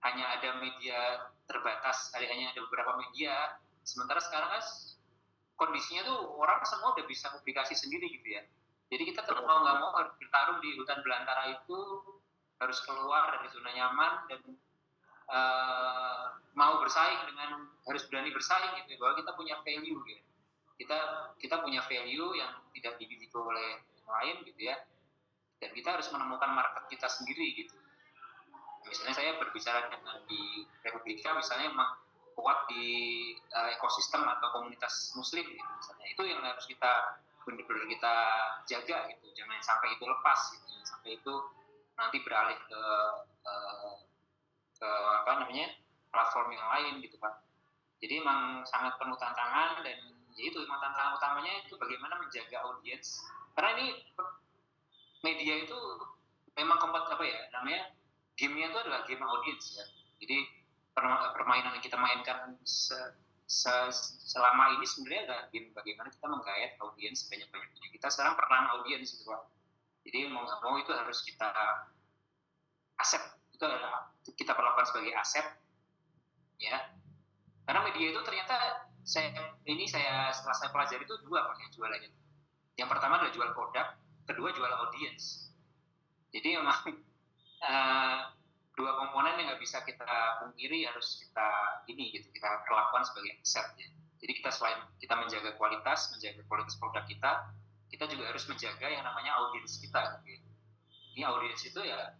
hanya ada media terbatas, hanya ada beberapa media. Sementara sekarang kan kondisinya tuh orang semua udah bisa publikasi sendiri gitu ya. Jadi kita mau nggak mau harus bertarung di hutan belantara itu, harus keluar dari zona nyaman dan mau bersaing harus berani bersaing gitu, bahwa kita punya value gitu. Kita punya value yang tidak dimiliki oleh yang lain gitu ya, dan kita harus menemukan market kita sendiri gitu. Misalnya saya berbicara dengan di Republika, misalnya memang kuat di ekosistem atau komunitas muslim gitu, misalnya itu yang harus kita benar-benar kita jaga gitu, jangan sampai itu lepas gitu, jangan sampai itu nanti beralih ke platform yang lain gitu Pak. Jadi memang sangat penuh tantangan, dan itu memang tantangan utamanya itu bagaimana menjaga audiens, karena ini media itu memang gamenya itu adalah game audiens ya. Jadi permainan yang kita mainkan selama ini sebenarnya adalah game bagaimana kita menggayat audiens sebanyak-banyaknya. Kita sekarang perang audiens itu Pak. Jadi mau nggak mau itu harus kita aset, itu adalah kita perlakukan sebagai aset ya. Karena media itu ternyata setelah saya pelajari itu dua Pak yang jualannya. Yang pertama adalah jual produk, kedua jual audiens. Jadi memang dua komponen yang nggak bisa kita pungkiri, harus kita perlakukan sebagai aset ya. Jadi selain kita menjaga kualitas produk kita juga harus menjaga yang namanya audiens kita gitu. Ini audiens itu ya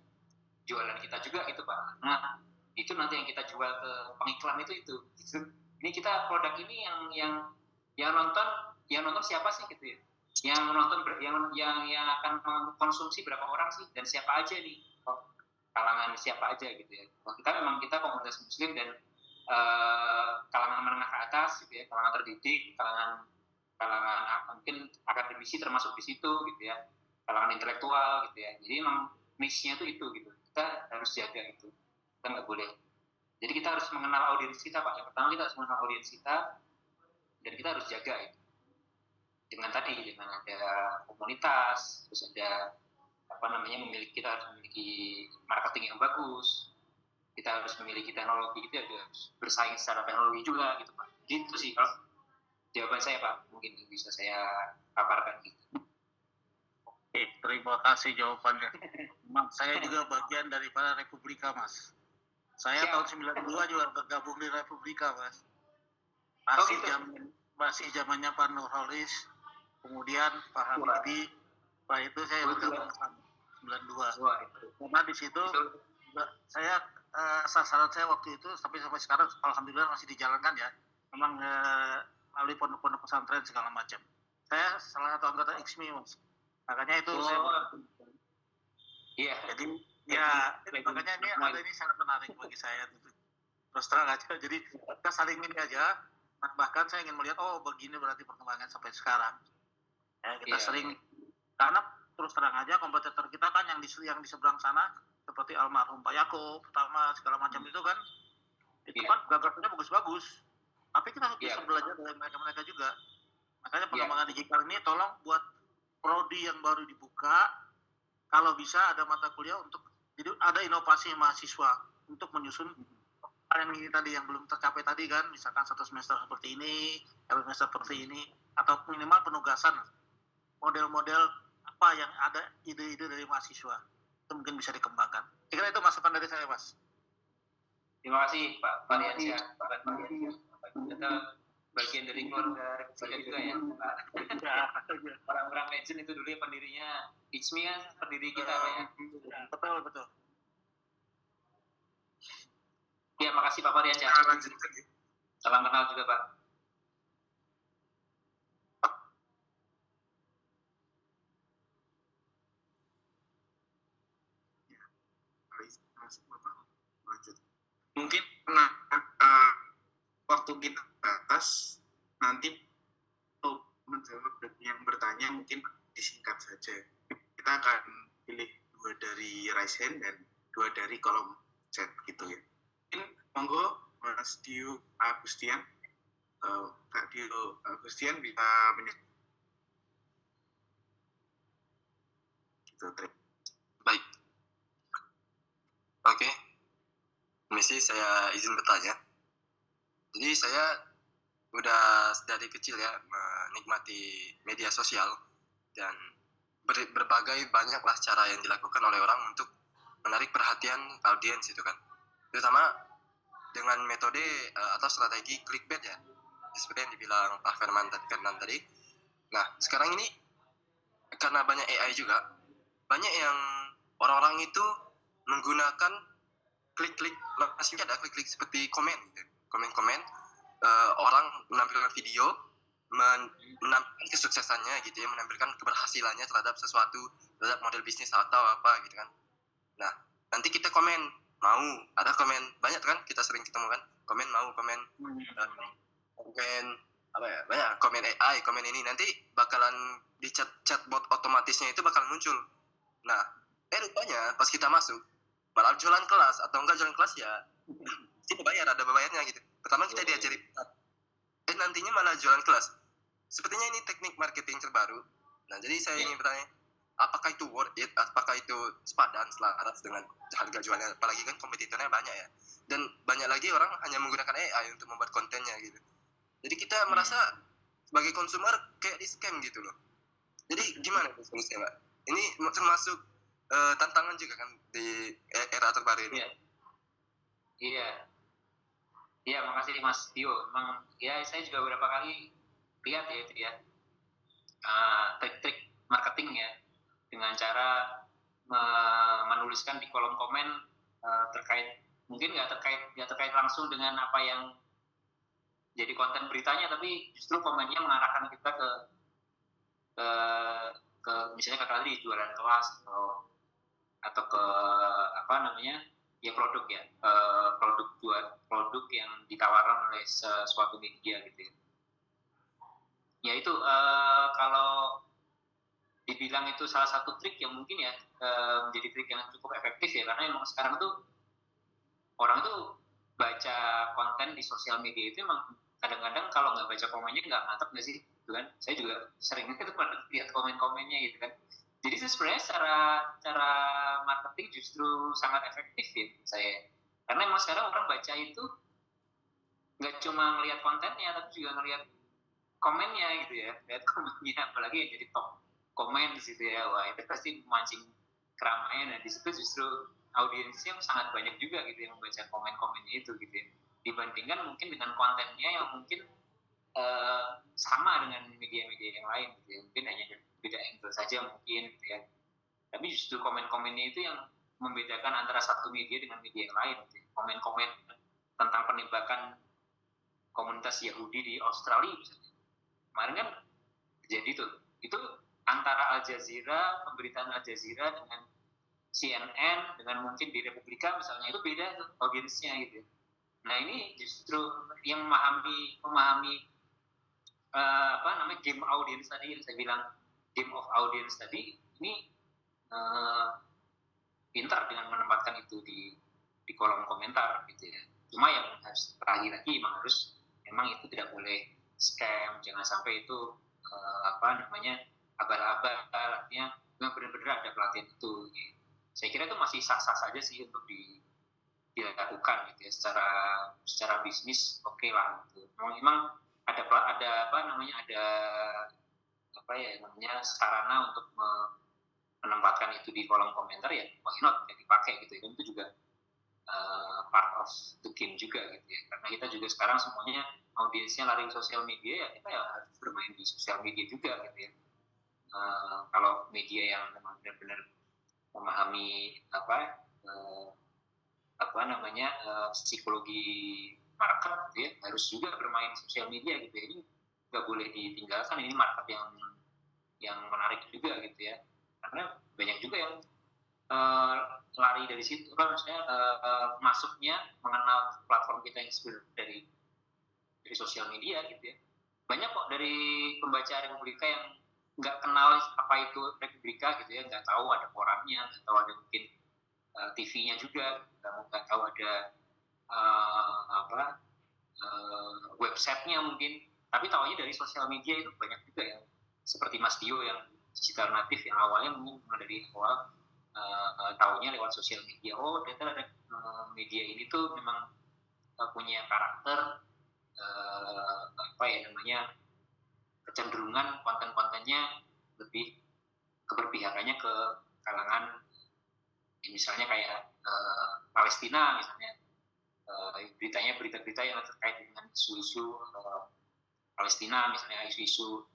jualan kita juga gitu Pak. Nah itu nanti yang kita jual ke pengiklan itu gitu. Ini kita produk ini yang nonton siapa sih gitu ya, yang nonton yang akan mengkonsumsi berapa orang sih, dan siapa aja nih, kalangan siapa aja gitu ya. Kita komunitas muslim dan kalangan menengah ke atas gitu ya, kalangan terdidik, kalangan mungkin akademisi termasuk di situ gitu ya, kalangan intelektual gitu ya. Jadi memang niche-nya itu gitu, kita harus jaga itu, kita nggak boleh. Jadi kita harus mengenal audiens kita Pak. Yang pertama kita harus mengenal audiens kita, dan kita harus jaga itu dengan ada komunitas, terus ada kita harus memiliki marketing yang bagus, kita harus memiliki teknologi, kita harus bersaing secara teknologi juga gitu Pak. Gitu sih kalau jawaban saya Pak, mungkin bisa saya paparkan gitu. Oke, terima kasih jawabannya. Memang saya juga bagian daripada Republika Mas. Saya tahun 92 juga bergabung di Republika Mas. Masih zamannya Pak Nurholis, kemudian Pak Habibie. Pak itu saya bergabung 92. Karena di situ saya sasaran saya waktu itu sampai sekarang alhamdulillah masih dijalankan ya. Memang melalui pondok-pondok pesantren segala macam. Saya salah satu anggota IXMI Mas. Makanya itu saya iya. Jadi makanya ini sangat menarik bagi saya. Terus terang aja. Jadi kita saling ini aja. Bahkan saya ingin melihat begini berarti perkembangan sampai sekarang. Kita sering, karena terus terang aja kompetitor kita kan yang di seberang sana seperti almarhum Pak Yaakob, pertama segala macam itu kan gagasannya bagus-bagus. Tapi kita harus bisa belajar dari mereka juga. Makanya pengembangan digital ini tolong buat prodi yang baru dibuka, kalau bisa ada mata kuliah jadi ada inovasi mahasiswa untuk menyusun yang ini tadi yang belum tercapai tadi kan, misalkan satu semester seperti ini, semester seperti ini, atau minimal penugasan model-model apa yang ada ide-ide dari mahasiswa itu mungkin bisa dikembangkan. Kira itu masukan dari saya Mas. Terima kasih Pak Mariansyah. Kita bagian dari keluarga Republika juga ya Pak. Orang-orang legend itu dulu ya pendirinya IXMI kan, pendiri kita Pak ya. Betul. Ya, makasih Pak Mariansyah. Salam kenal juga Pak. Mungkin waktu kita atas nanti untuk menjawab yang bertanya mungkin disingkat saja. Kita akan pilih 2 dari raise hand dan 2 dari kolom chat gitu ya. Monggo Mas Dio Agustian, Kak Dio Agustian bisa gitu. Baik. Oke. Mesti saya izin bertanya. Jadi saya udah dari kecil ya menikmati media sosial dan berbagai banyaklah cara yang dilakukan oleh orang untuk menarik perhatian audiens itu kan. Terutama dengan metode atau strategi clickbait ya. Seperti yang dibilang Pak Firman tadi. Nah, sekarang ini karena banyak AI juga, banyak yang orang-orang itu menggunakan klik-klik, masih ada klik-klik seperti komen gitu. Komen-komen orang menampilkan video menampilkan kesuksesannya gitu ya, menampilkan keberhasilannya terhadap sesuatu, terhadap model bisnis atau apa gitu kan. Nah, nanti kita komen mau, ada komen banyak kan, kita sering ketemu kan, komen mau, komen komen apa ya, banyak komen AI, komen ini nanti bakalan di chatbot otomatisnya itu bakal muncul. Nah, rupanya pas kita masuk malah jualan kelas atau enggak jualan kelas ya kita bayar, ada bayarnya gitu. Pertama kita diajari, nantinya malah jualan kelas. Sepertinya ini teknik marketing terbaru. Nah, jadi saya ingin bertanya, apakah itu worth it? Apakah itu sepadan, selaras dengan harga jualnya? Apalagi kan kompetitornya banyak ya. Dan banyak lagi orang hanya menggunakan AI untuk membuat kontennya gitu. Jadi kita merasa sebagai konsumer kayak di scam gitu loh. Jadi gimana solusinya, Mbak? Ini termasuk tantangan juga kan di era terbaru ini. Iya, makasih Mas Tio. Emang ya saya juga beberapa kali lihat ya itu ya trik-trik marketing ya, dengan cara menuliskan di kolom komen terkait, mungkin nggak terkait langsung dengan apa yang jadi konten beritanya, tapi justru komennya mengarahkan kita ke misalnya kata tadi jualan kelas atau ke apa namanya ya produk ya, produk yang ditawarkan oleh suatu media gitu ya. Ya itu kalau dibilang itu salah satu trik yang mungkin ya menjadi trik yang cukup efektif ya, karena emang sekarang tuh orang tuh baca konten di sosial media itu emang kadang-kadang kalau nggak baca komennya nggak mantap nggak sih, gitu kan? Saya juga sering itu lihat komen-komennya gitu kan. Jadi sebenarnya cara marketing justru sangat efektif ya saya, karena emang sekarang orang baca itu nggak cuma ngelihat kontennya tapi juga ngelihat komennya gitu ya, lihat komennya, apalagi yang jadi top komen di situ ya, wah itu pasti memancing keramaian, dan di situ justru audiensnya sangat banyak juga gitu yang membaca komen-komennya itu gitu ya, dibandingkan mungkin dengan kontennya yang mungkin sama dengan media-media yang lain gitu ya, mungkin hanya beda angle saja mungkin gitu ya, tapi justru komen-komennya itu yang membedakan antara satu media dengan media yang lain gitu ya. Komen-komen tentang penembakan komunitas Yahudi di Australia misalnya kemarin kan terjadi tuh, itu antara Al Jazeera, pemberitaan Al Jazeera dengan CNN, dengan mungkin di Republika misalnya, itu beda tuh audiensnya gitu. Nah ini justru yang memahami apa namanya game audience tadi, yang saya bilang game of audience tadi, ini pintar dengan menempatkan itu di kolom komentar gitu ya. Cuma yang harus lagi memang itu tidak boleh scam, jangan sampai itu apa namanya abal-abal, artinya memang benar-benar ada pelatihan itu gitu. Saya kira itu masih sah-sah saja sih untuk dilakukan gitu ya, secara bisnis oke lah gitu. Memang ada apa namanya sarana untuk menempatkan itu di kolom komentar ya, why not, ya dipakai gitu ya. Itu juga part of the game juga gitu ya, karena kita juga sekarang semuanya audiensnya lari sosial media, ya kita ya harus bermain di sosial media juga gitu ya. Kalau media yang memang benar-benar memahami psikologi market gitu ya, harus juga bermain sosial media gitu ya. Ini nggak boleh ditinggalkan, ini market yang menarik juga gitu ya, karena banyak juga yang lari dari situ, maksudnya masuknya mengenal platform kita yang sebenarnya dari sosial media gitu ya. Banyak kok dari pembaca Republika yang nggak kenal apa itu Republika gitu ya, nggak tahu ada korannya, nggak tahu ada mungkin TV-nya juga, nggak tahu ada websitenya mungkin, tapi tahunya dari sosial media itu banyak juga yang seperti Mas Dio yang digital native yang awalnya mungkin dari awal tahunya lewat sosial media. Oh ternyata ada media ini tuh memang punya karakter kecenderungan konten-kontennya lebih keberpihakannya ke kalangan misalnya kayak Palestina misalnya, berita-berita yang terkait dengan isu-isu Palestina misalnya, isu-isu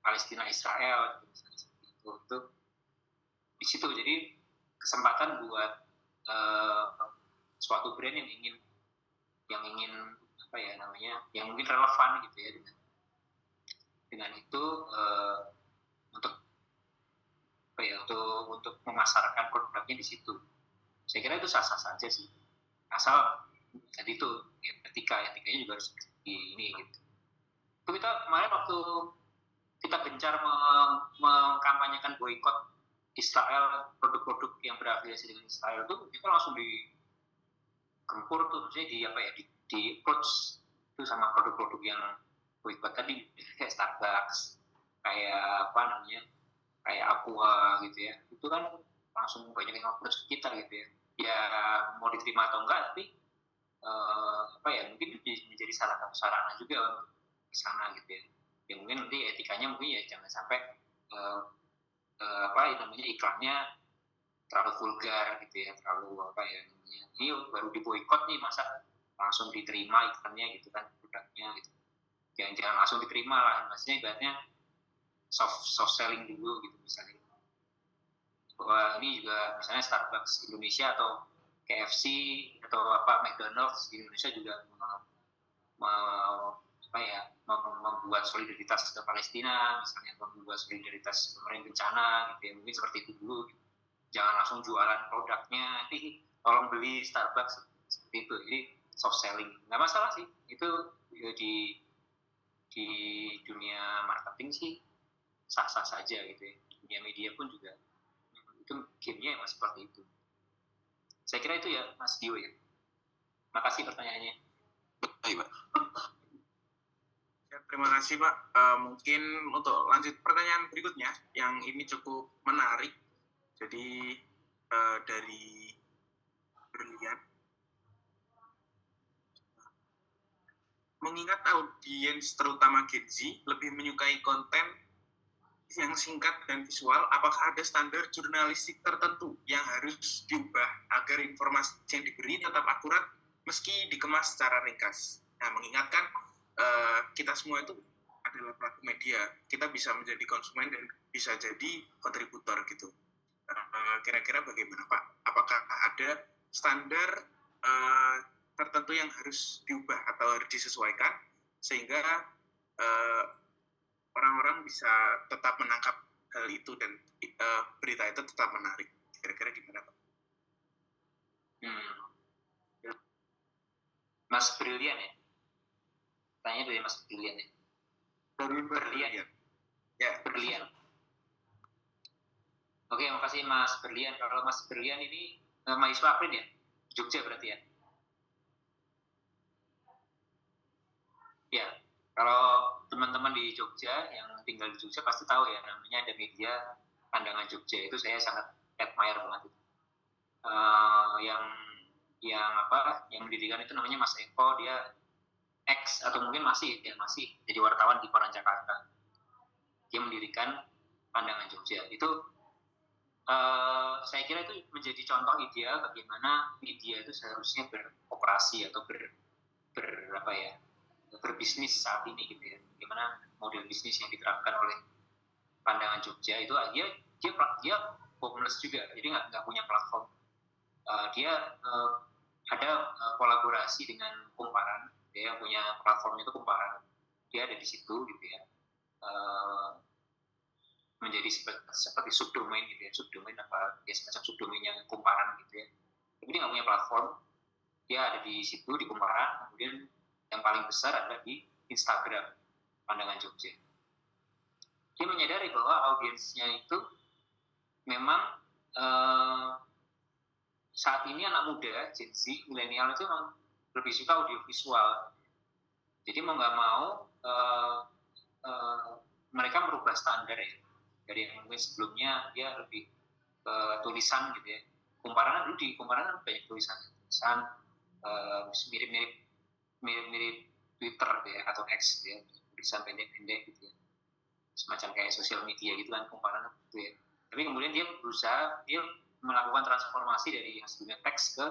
Palestina Israel misalnya, itu di situ. Jadi kesempatan buat suatu brand yang ingin yang mungkin relevan gitu ya dengan itu untuk memasarkan produknya di situ. Saya kira itu sah-sah saja sih, asal tadi itu etikanya juga harus ini gitu. Itu kita kemarin waktu kita gencar mengkampanyekan boikot Israel, produk-produk yang berafiliasi dengan Israel itu kita langsung digempur tuh, maksudnya di approach itu sama produk-produk yang boikot tadi, kayak Starbucks, kayak kayak Aqua gitu ya, itu kan langsung banyak yang approach kita gitu ya. Ya mau diterima atau enggak, tapi mungkin menjadi salah satu sarana juga ke sana gitu ya. Ya mungkin nanti etikanya mungkin ya jangan sampai iklannya terlalu vulgar gitu ya, terlalu ini baru diboikot nih, masa langsung diterima iklannya gitu kan, produknya gitu. Jangan langsung diterima lah, maksudnya ibaratnya soft selling dulu gitu misalnya. Bahwa ini juga misalnya Starbucks Indonesia atau KFC atau McDonald's di Indonesia juga membuat solidaritas ke Palestina misalnya, membuat solidaritas kemarin bencana gitu ya, mungkin seperti itu dulu gitu. Jangan langsung jualan produknya, tolong beli Starbucks seperti itu. Jadi soft selling nggak masalah sih, itu di dunia marketing sih sah-sah saja gitu ya. Di dunia media pun juga itu game-nya emang seperti itu. Saya kira itu ya Mas Dio ya. Makasih pertanyaannya. Baik, Pak. Ya, terima kasih Pak. Mungkin untuk lanjut pertanyaan berikutnya, yang ini cukup menarik. Jadi dari Berlian, mengingat audiens terutama Gen Z lebih menyukai konten yang singkat dan visual, apakah ada standar jurnalistik tertentu yang harus diubah agar informasi yang diberi tetap akurat meski dikemas secara ringkas? Nah, mengingatkan kita semua itu adalah pelaku media, kita bisa menjadi konsumen dan bisa jadi kontributor gitu. Kira-kira bagaimana Pak? Apakah ada standar tertentu yang harus diubah atau harus disesuaikan sehingga orang-orang bisa tetap menangkap hal itu dan berita itu tetap menarik? Kira-kira gimana Pak? Mas Brilian ya? Tanya dari Mas Brilian ya? Dari Berlian. Ya. Berlian. Oke, makasih Mas Berlian. Kalau Mas Berlian ini mahasiswa Aprin ya? Jogja berarti ya? Ya, kalau teman-teman di Jogja yang tinggal di Jogja pasti tahu ya, namanya ada media Pandangan Jogja. Itu saya sangat admire banget. Yang mendirikan itu namanya Mas Eko, dia atau mungkin masih jadi wartawan di Koran Jakarta. Dia mendirikan Pandangan Jogja. Itu saya kira itu menjadi contoh ideal bagaimana media itu seharusnya beroperasi atau berbisnis saat ini gitu ya. Bagaimana model bisnis yang diterapkan oleh Pandangan Jogja itu dia homeless juga, jadi nggak punya platform. Dia ada kolaborasi dengan Kumparan, dia yang punya platform itu Kumparan, dia ada di situ gitu ya, menjadi seperti subdomain gitu ya, semacam subdomainnya Kumparan gitu ya. Tapi dia nggak punya platform, dia ada di situ di Kumparan, kemudian yang paling besar adalah di Instagram Pandangan Jogja. Dia menyadari bahwa audiensnya itu memang saat ini anak muda, Gen Z, milenial itu memang lebih suka audiovisual. Jadi mau nggak mau mereka merubah standar ya, dari yang mungkin sebelumnya dia lebih tulisan gitu ya. Kumparan dulu di Kumparan banyak tulisan mirip Twitter gitu ya, atau X gitu ya, tulisan pendek-pendek gitu ya, semacam kayak sosial media gitu kan Kumparan gitu ya. Tapi kemudian dia berusaha, dia melakukan transformasi dari yang sebelumnya teks ke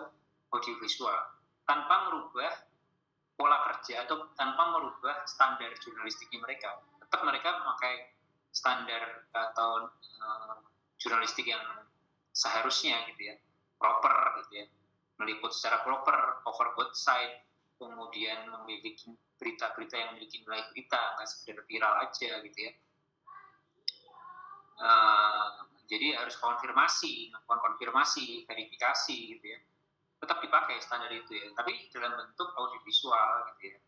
audiovisual tanpa merubah pola kerja atau tanpa merubah standar jurnalistiknya mereka. Tetap mereka memakai standar atau jurnalistik yang seharusnya gitu ya, proper gitu ya, meliput secara proper, cover both side, kemudian memiliki berita-berita yang memiliki nilai berita, nggak sekedar viral aja gitu ya. Jadi harus melakukan konfirmasi, verifikasi gitu ya. Tetap dipakai standar itu ya, tapi dalam bentuk audiovisual gitu ya.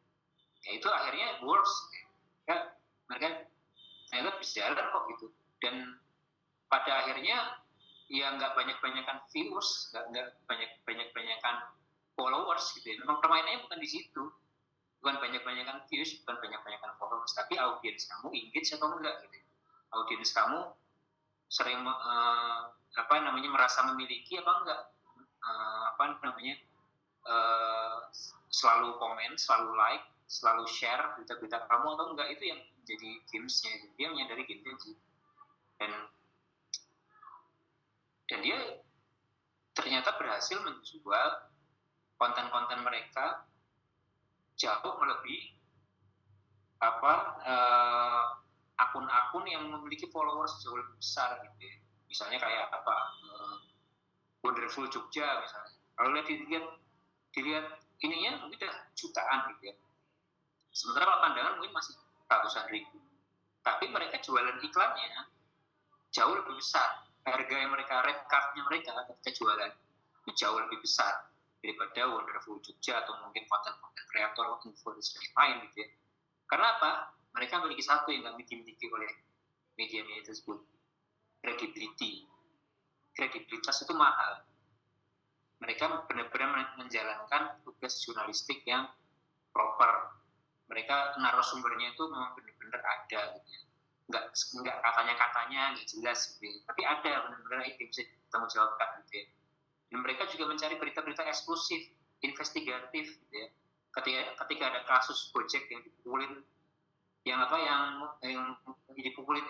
Ya itu akhirnya worse. Ya, mereka ternyata bisa jalan kok gitu. Dan pada akhirnya ya nggak banyak-banyakan viewers, nggak banyak-banyakan followers gitu ya. Memang permainannya bukan di situ, bukan banyak-banyakan views, bukan banyak-banyakan followers, tapi audiens kamu engage atau enggak gitu. Audiens kamu sering merasa memiliki apa enggak, selalu komen, selalu like, selalu share berita-berita kamu atau enggak, itu yang jadi gamesnya. Dia menyadari gamesnya dan dia ternyata berhasil menjual konten-konten mereka jauh melebihi akun-akun yang memiliki followers jauh lebih besar gitu ya. Misalnya kayak Wonderful Jogja misalnya. Kalau dilihat ininya mungkin udah jutaan gitu ya. Sementara kalau pandangan mungkin masih ratusan ribu. Tapi mereka jualan iklannya jauh lebih besar. Harga yang mereka, red card-nya mereka ketika jualan itu jauh lebih besar daripada Wonderful Jogja atau mungkin konten-konten kreator atau influencer lain gitu ya. Karena apa? Mereka memiliki satu yang nggak dimiliki oleh media-media tersebut, credibility. Kredibilitas itu mahal. Mereka benar-benar menjalankan tugas jurnalistik yang proper. Mereka narasumbernya itu memang benar-benar ada gitu ya. Nggak katanya nggak jelas gitu ya. Tapi ada benar-benar itu bisa ditanggung jawabkan gitu ya. Dan mereka juga mencari berita-berita eksklusif, investigatif gitu ya. Ketika ada kasus Gojek yang dipukulin, yang dipukulin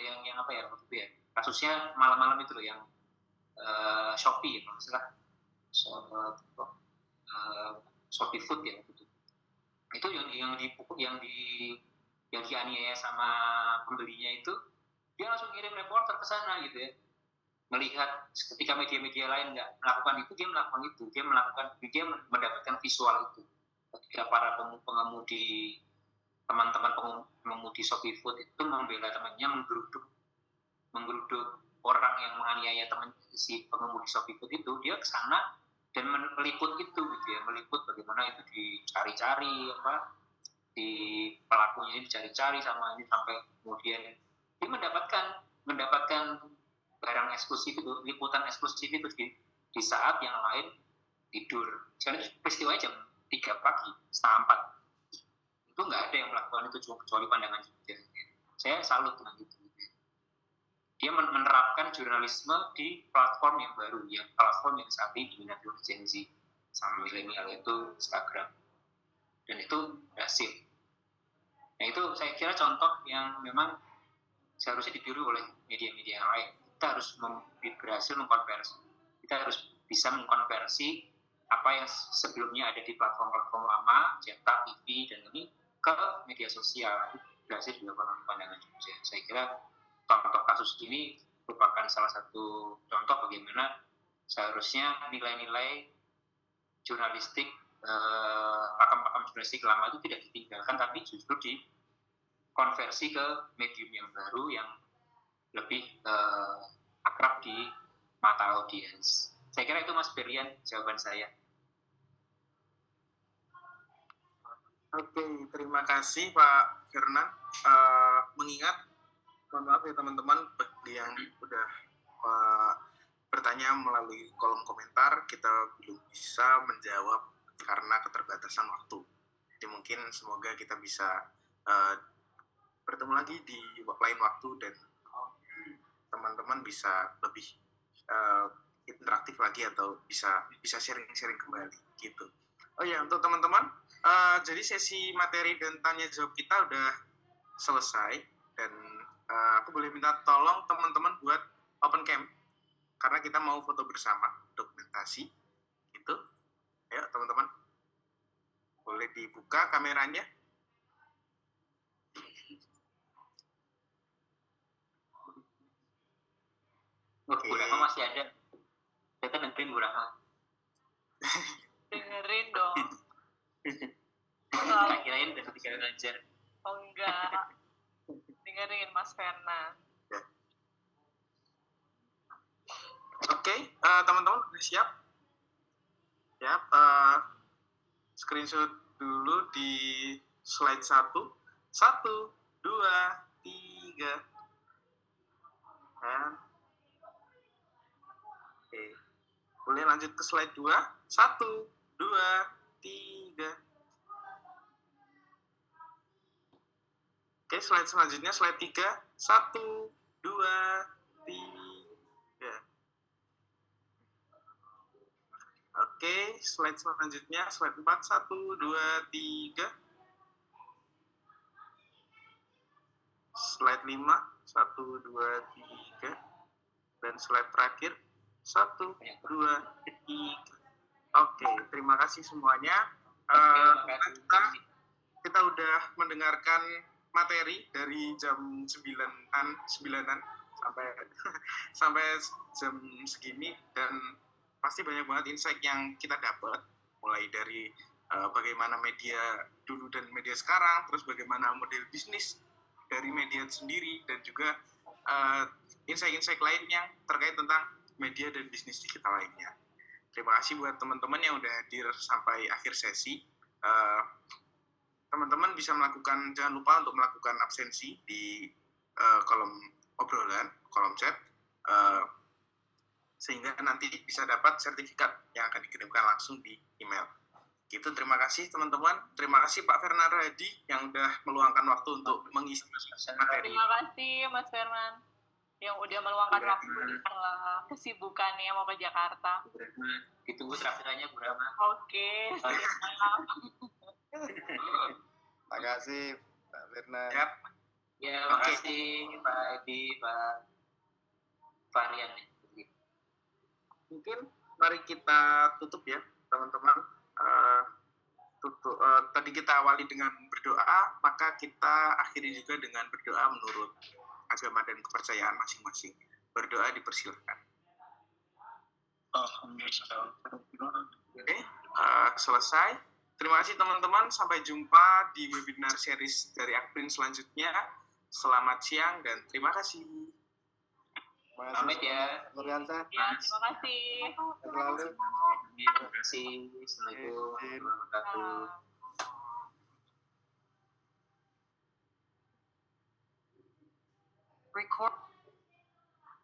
kasusnya malam-malam itu loh, yang Shopee kalau misalnya Shopee Food ya gitu. Itu yang dipukul, yang dianiaya sama pembelinya itu, dia langsung ngirim reporter ke sana gitu ya. Melihat ketika media-media lain nggak melakukan itu, dia melakukan itu. Dia mendapatkan visual itu. Ketika para pengemudi, teman-teman pengemudi Shopee Food itu membela temannya, menggeruduk orang yang menganiaya teman si pengemudi Shopee Food itu, dia ke sana dan meliput itu gitu ya, meliput bagaimana itu dicari-cari, di pelakunya ini dicari-cari sama ini, sampai kemudian dia mendapatkan barang eksklusif itu, liputan eksklusif itu di saat yang lain tidur. Sekarang peristiwa jam 3 pagi, setengah 4. Itu nggak ada yang melakukan itu kecuali Pandangan Jogja. Saya salut dengan itu. Dia menerapkan jurnalisme di platform yang baru, platform yang saat ini diminati oleh Gen Z sama milenial, itu Instagram. Dan itu berhasil. Nah itu saya kira contoh yang memang seharusnya ditiru oleh media-media yang lain. Kita harus berhasil mengkonversi. Kita harus bisa mengkonversi apa yang sebelumnya ada di platform-platform lama, cetak, TV, dan ini ke media sosial. Berhasil dilakukan oleh Pandangan Jogja. Saya kira contoh kasus ini merupakan salah satu contoh bagaimana seharusnya nilai-nilai jurnalistik, pakam-pakam jurnalistik lama itu tidak ditinggalkan, tapi justru dikonversi ke medium yang baru yang lebih akrab di mata audiens. Saya kira itu Mas Berlian jawaban saya. Oke, terima kasih Pak Firnan. Mengingat, mohon maaf ya teman-teman bagi yang udah bertanya melalui kolom komentar, kita belum bisa menjawab karena keterbatasan waktu. Jadi mungkin semoga kita bisa bertemu lagi di lain waktu dan teman-teman bisa lebih interaktif lagi atau bisa sharing-sharing kembali gitu. Oh ya, untuk teman-teman, jadi sesi materi dan tanya jawab kita udah selesai dan aku boleh minta tolong teman-teman buat open cam karena kita mau foto bersama dokumentasi gitu. Ayo teman-teman, boleh dibuka kameranya. Oke. Bu Rahma masih ada. Kita dengerin Bu Rahma. Dengerin dong. Kirain udah ketika ngajar. Oh enggak. Dengerin Mas Fernan. Oke, teman-teman udah siap? Ya, screenshot dulu di slide 1. 1, 2, 3. Oke. Boleh lanjut ke slide 2. 1, 2, 3. Oke, slide selanjutnya slide 3. 1, 2, 3. Oke, slide selanjutnya slide 4. 1, 2, 3. Slide 5. 1, 2, 3. Dan slide terakhir 1, 2, 3. Oke, terima kasih semuanya. Kita udah mendengarkan materi dari jam 9-an sampai jam segini dan pasti banyak banget insight yang kita dapat mulai dari bagaimana media dulu dan media sekarang, terus bagaimana model bisnis dari media sendiri dan juga insight-insight lain yang terkait tentang media dan bisnis digital lainnya. Terima kasih buat teman-teman yang udah hadir sampai akhir sesi. Teman-teman bisa melakukan, jangan lupa untuk melakukan absensi di kolom obrolan, kolom chat, sehingga nanti bisa dapat sertifikat yang akan dikirimkan langsung di email. Gitu, terima kasih teman-teman. Terima kasih Pak Fernan Radi yang udah meluangkan waktu untuk mengisi materi. Terima kasih Mas Fernan yang udah meluangkan waktu setelah kesibukannya mau ke Jakarta. Ditunggu traktirannya Bu Rahma. Oke, siap. Terima kasih Pak Fernan. Yap. Ya, terima kasih Pak Edi, Pak Fahrian. Mungkin mari kita tutup ya teman-teman. Tadi kita awali dengan berdoa, maka kita akhiri juga dengan berdoa menurut agama dan kepercayaan masing-masing. Berdoa dipersilakan. Oke, selesai. Terima kasih teman-teman. Sampai jumpa di webinar series dari Akprin selanjutnya. Selamat siang dan terima kasih. Pamit ya. Nuryansa. Ya, terima kasih. Selalu. Terima kasih. Assalamualaikum warahmatullahi wabarakatuh. Record.